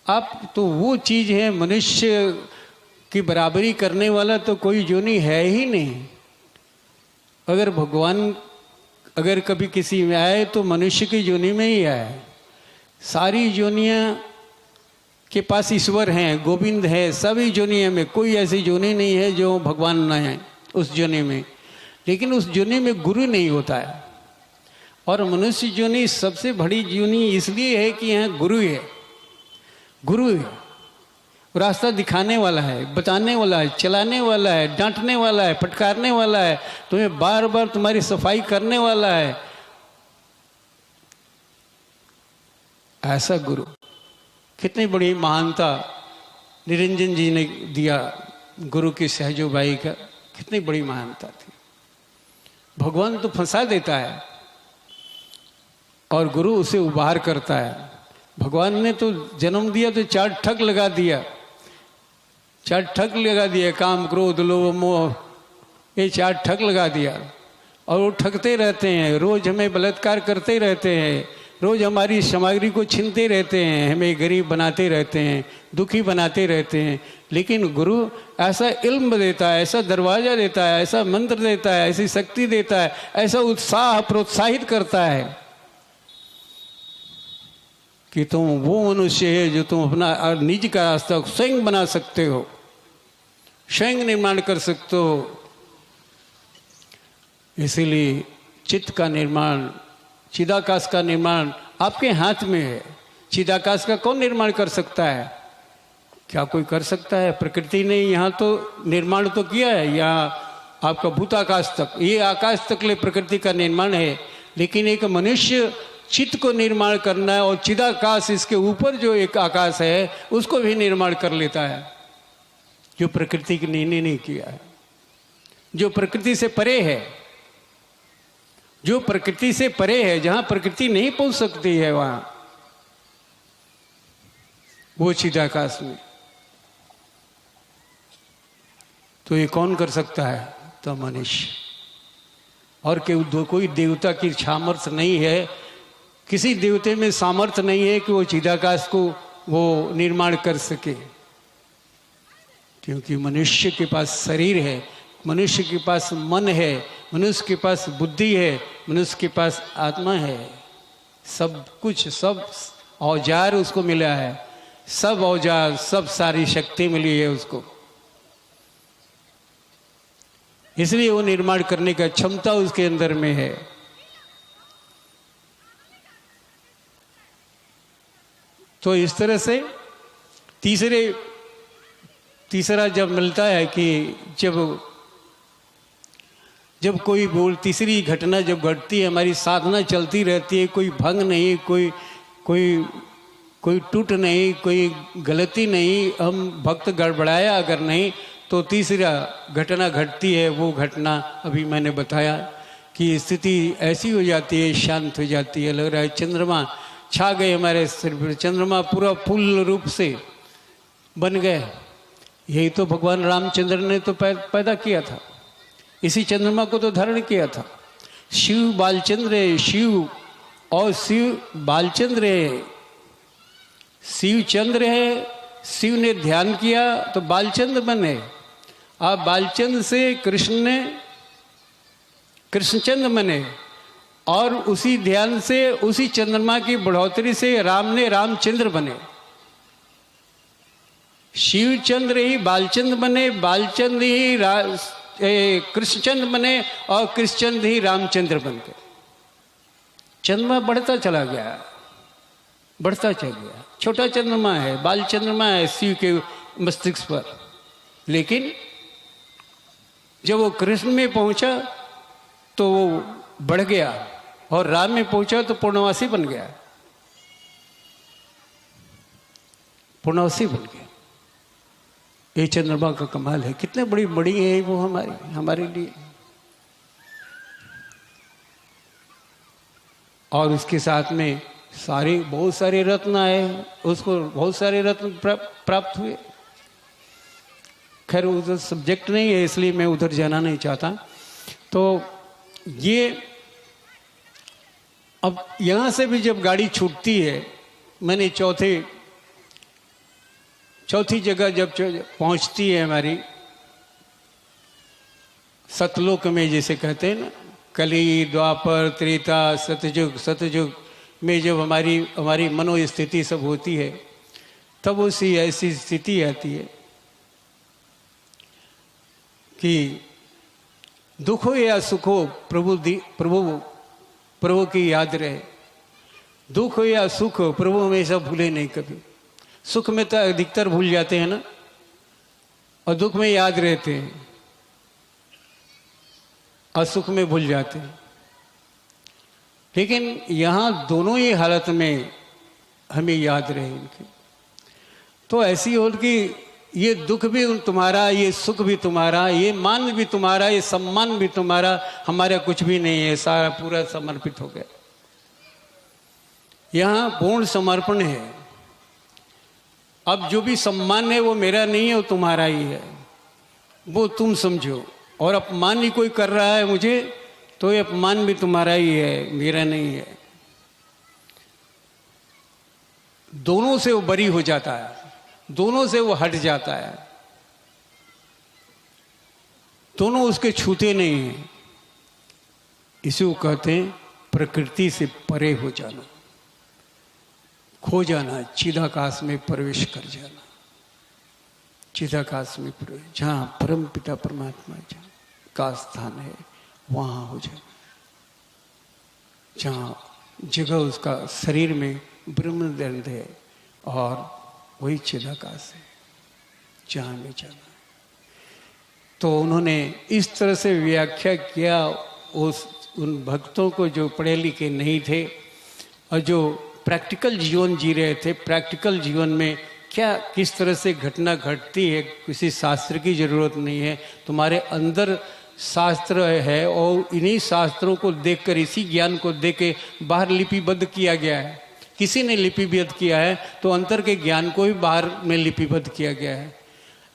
आप। तो वो चीज है, मनुष्य की बराबरी करने वाला तो कोई जोनी है ही नहीं। अगर भगवान अगर कभी किसी में आए तो मनुष्य की जोनी में ही आए। सारी जोनियां के पास ईश्वर हैं, गोविंद है, सभी जोनिया में कोई ऐसी जोनी नहीं है जो भगवान न है उस जोनी में। लेकिन उस जोनी में गुरु नहीं होता है। और मनुष्य जोनी सबसे बड़ी जोनी इसलिए है कि यहाँ गुरु है। गुरु है, रास्ता दिखाने वाला है, बताने वाला है, चलाने वाला है, डांटने वाला है, फटकारने वाला है, तुम्हें बार बार तुम्हारी सफाई करने वाला है। ऐसा गुरु, कितनी बड़ी महानता निरंजन जी ने दिया गुरु की सहजोबाई का, कितनी बड़ी महानता थी। भगवान तो फंसा देता है और गुरु उसे उबार करता है। भगवान ने तो जन्म दिया तो 4 ठग लगा दिया, 4 ठग लगा दिया, काम क्रोध लोभ मोह, ये 4 ठग लगा दिया। और वो ठगते रहते हैं, रोज हमें बलात्कार करते रहते हैं, रोज हमारी सामग्री को छीनते रहते हैं, हमें गरीब बनाते रहते हैं, दुखी बनाते रहते हैं। लेकिन गुरु ऐसा इल्म देता है, ऐसा दरवाजा देता है, ऐसा मंत्र देता है, ऐसी शक्ति देता है, ऐसा उत्साह प्रोत्साहित करता है कि तुम वो मनुष्य है जो तुम अपना निज का रास्ता स्वयं बना सकते हो, स्वयं निर्माण कर सकते हो। इसीलिए चित्त का निर्माण, चिदाकाश का निर्माण आपके हाथ में है। चिदाकाश का कौन निर्माण कर सकता है? क्या कोई कर सकता है? प्रकृति ने यहाँ तो निर्माण तो किया है, यहाँ आपका भूताकाश तक, ये आकाश तक ले प्रकृति का निर्माण है। लेकिन एक मनुष्य चित्त को निर्माण करना है और चिदाकाश इसके ऊपर जो एक आकाश है उसको भी निर्माण कर लेता है, जो प्रकृति की ने नहीं किया है, जो प्रकृति से परे है, जो प्रकृति से परे है, जहां प्रकृति नहीं पहुंच सकती है वहां वो चिदाकाश में। तो ये कौन कर सकता है? तो मनुष्य। और कोई देवता की सामर्थ्य नहीं है किसी देवते में सामर्थ्य नहीं है कि वो चिदाकाश को वो निर्माण कर सके, क्योंकि मनुष्य के पास शरीर है, मनुष्य के पास मन है, मनुष्य के पास बुद्धि है, मनुष्य के पास आत्मा है। सब कुछ, सब औजार उसको मिला है, सब औजार, सब सारी शक्ति मिली है उसको, इसलिए वो निर्माण करने का क्षमता उसके अंदर में है। तो इस तरह से तीसरा जब मिलता है कि जब कोई तीसरी घटना जब घटती है, हमारी साधना चलती रहती है, कोई भंग नहीं, कोई टूट नहीं, कोई गलती नहीं, हम भक्त गड़बड़ाया अगर नहीं, तो तीसरा घटना घटती है। वो घटना अभी मैंने बताया कि स्थिति ऐसी हो जाती है, शांत हो जाती है, लग रहा है चंद्रमा छा गए हमारे सिर पर, चंद्रमा पूरा फूल रूप से बन गए। यही तो भगवान रामचंद्र ने तो पैदा किया था, इसी चंद्रमा को तो धारण किया था। शिव बालचंद्र है, शिव और शिव बालचंद्र है, शिव चंद्र है, शिव ने ध्यान किया तो बालचंद्र बने। आप बालचंद्र से कृष्णचंद्र बने, और उसी ध्यान से, उसी चंद्रमा की बढ़ोतरी से राम ने रामचंद्र बने। शिवचंद्र ही बालचंद्र बने, बालचंद्र ही कृष्णचंद्र बने, और कृष्णचंद्र ही रामचंद्र बन गए। चंद्रमा बढ़ता चला गया, बढ़ता चल गया। छोटा चंद्रमा है, बाल चंद्रमा है शिव के मस्तिष्क पर, लेकिन जब वो कृष्ण में पहुंचा तो वो बढ़ गया, और राम में पहुंचा तो पूर्णवासी बन गया, पूर्णवासी बन गया। ये चंद्रमा का कमाल है, कितने बड़ी बड़ी है वो हमारे लिए। और उसके साथ में बहुत सारे रत्न आए, उसको बहुत सारे रत्न प्राप्त हुए। खैर उधर सब्जेक्ट नहीं है, इसलिए मैं उधर जाना नहीं चाहता। तो ये अब यहाँ से भी जब गाड़ी छूटती है, मैंने चौथी जगह जब पहुँचती है हमारी सतलोक में, जैसे कहते हैं ना, कली द्वापर त्रेता सतयुग में जब हमारी मनोस्थिति सब होती है, तब उसी ऐसी स्थिति आती है कि दुख हो या सुख हो, प्रभु की याद रहे। दुख हो या सुख हो, प्रभु हमेशा भूले नहीं कभी। सुख में तो अधिकतर भूल जाते हैं ना, और दुख में याद रहते हैं, और सुख में भूल जाते हैं। लेकिन यहाँ दोनों ही हालत में हमें याद रहे इनके। तो ऐसी हो कि ये दुख भी तुम्हारा, ये सुख भी तुम्हारा, ये मान भी तुम्हारा, ये सम्मान भी तुम्हारा, हमारा कुछ भी नहीं है, सारा पूरा समर्पित हो गया। यहाँ पूर्ण समर्पण है। अब जो भी सम्मान है वो मेरा नहीं है, वो तुम्हारा ही है, वो तुम समझो। और अपमान ही कोई कर रहा है मुझे, तो ये अपमान भी तुम्हारा ही है, मेरा नहीं है। दोनों से वो बरी हो जाता है, दोनों से वो हट जाता है, दोनों उसके छूते नहीं हैं। इसी को कहते हैं प्रकृति से परे हो जाना, खो जाना, चिदाकाश में प्रवेश कर जाना। चिदाकाश में प्रवेश, जहाँ परम पिता परमात्मा जहाँ का स्थान है, वहाँ हो जाना। जहाँ जगह उसका शरीर में ब्रह्मदंड है, और वही चिदाकाश है जहाँ में जाना। तो उन्होंने इस तरह से व्याख्या किया उन भक्तों को जो पढ़े लिखे नहीं थे, और जो प्रैक्टिकल जीवन जी रहे थे। प्रैक्टिकल जीवन में क्या किस तरह से घटना घटती है, किसी शास्त्र की जरूरत नहीं है, तुम्हारे अंदर शास्त्र है, और इन्हीं शास्त्रों को देखकर, इसी ज्ञान को देख के बाहर लिपिबद्ध किया गया है। किसी ने लिपिबद्ध किया है तो अंतर के ज्ञान को ही बाहर में लिपिबद्ध किया गया है।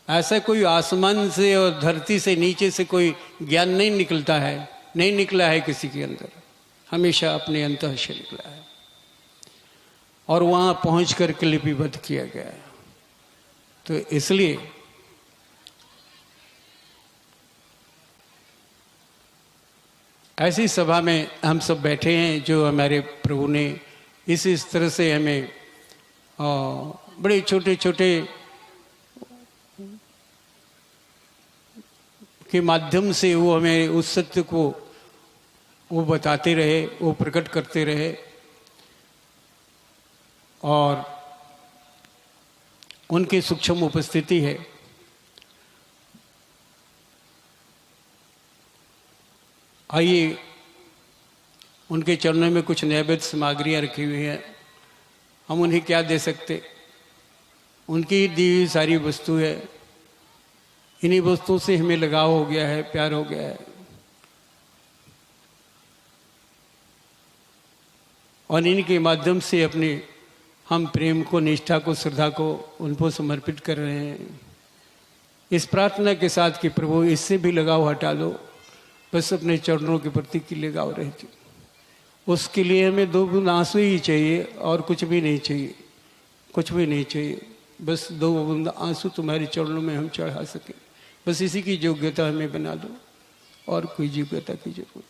ऐसा कोई आसमान से और धरती से नीचे से कोई ज्ञान नहीं निकलता है, नहीं निकला है किसी के अंदर, हमेशा अपने अंतः से निकला है। और वहाँ पहुँच कर लिपिबद्ध किया गया है। तो इसलिए ऐसी सभा में हम सब बैठे हैं जो हमारे प्रभु ने इस तरह से हमें बड़े छोटे छोटे के माध्यम से वो हमें उस सत्य को वो बताते रहे, वो प्रकट करते रहे और उनकी सूक्ष्म उपस्थिति है। आइए उनके चरणों में कुछ नैवेद्य सामग्रियाँ रखी हुई हैं, हम उन्हें क्या दे सकते, उनकी दी हुई सारी वस्तु है, इन्हीं वस्तुओं से हमें लगाव हो गया है, प्यार हो गया है और इनके माध्यम से अपने हम प्रेम को, निष्ठा को, श्रद्धा को उनको समर्पित कर रहे हैं, इस प्रार्थना के साथ कि प्रभु इससे भी लगाव हटा लो, बस अपने चरणों के प्रति की लगाव रहती। उसके लिए हमें 2 बूंद आंसू ही चाहिए और कुछ भी नहीं चाहिए, कुछ भी नहीं चाहिए, बस 2 बूंद आंसू तुम्हारे चरणों में हम चढ़ा सकें, बस इसी की योग्यता हमें बना दो और कोई योग्यता की जरूरत।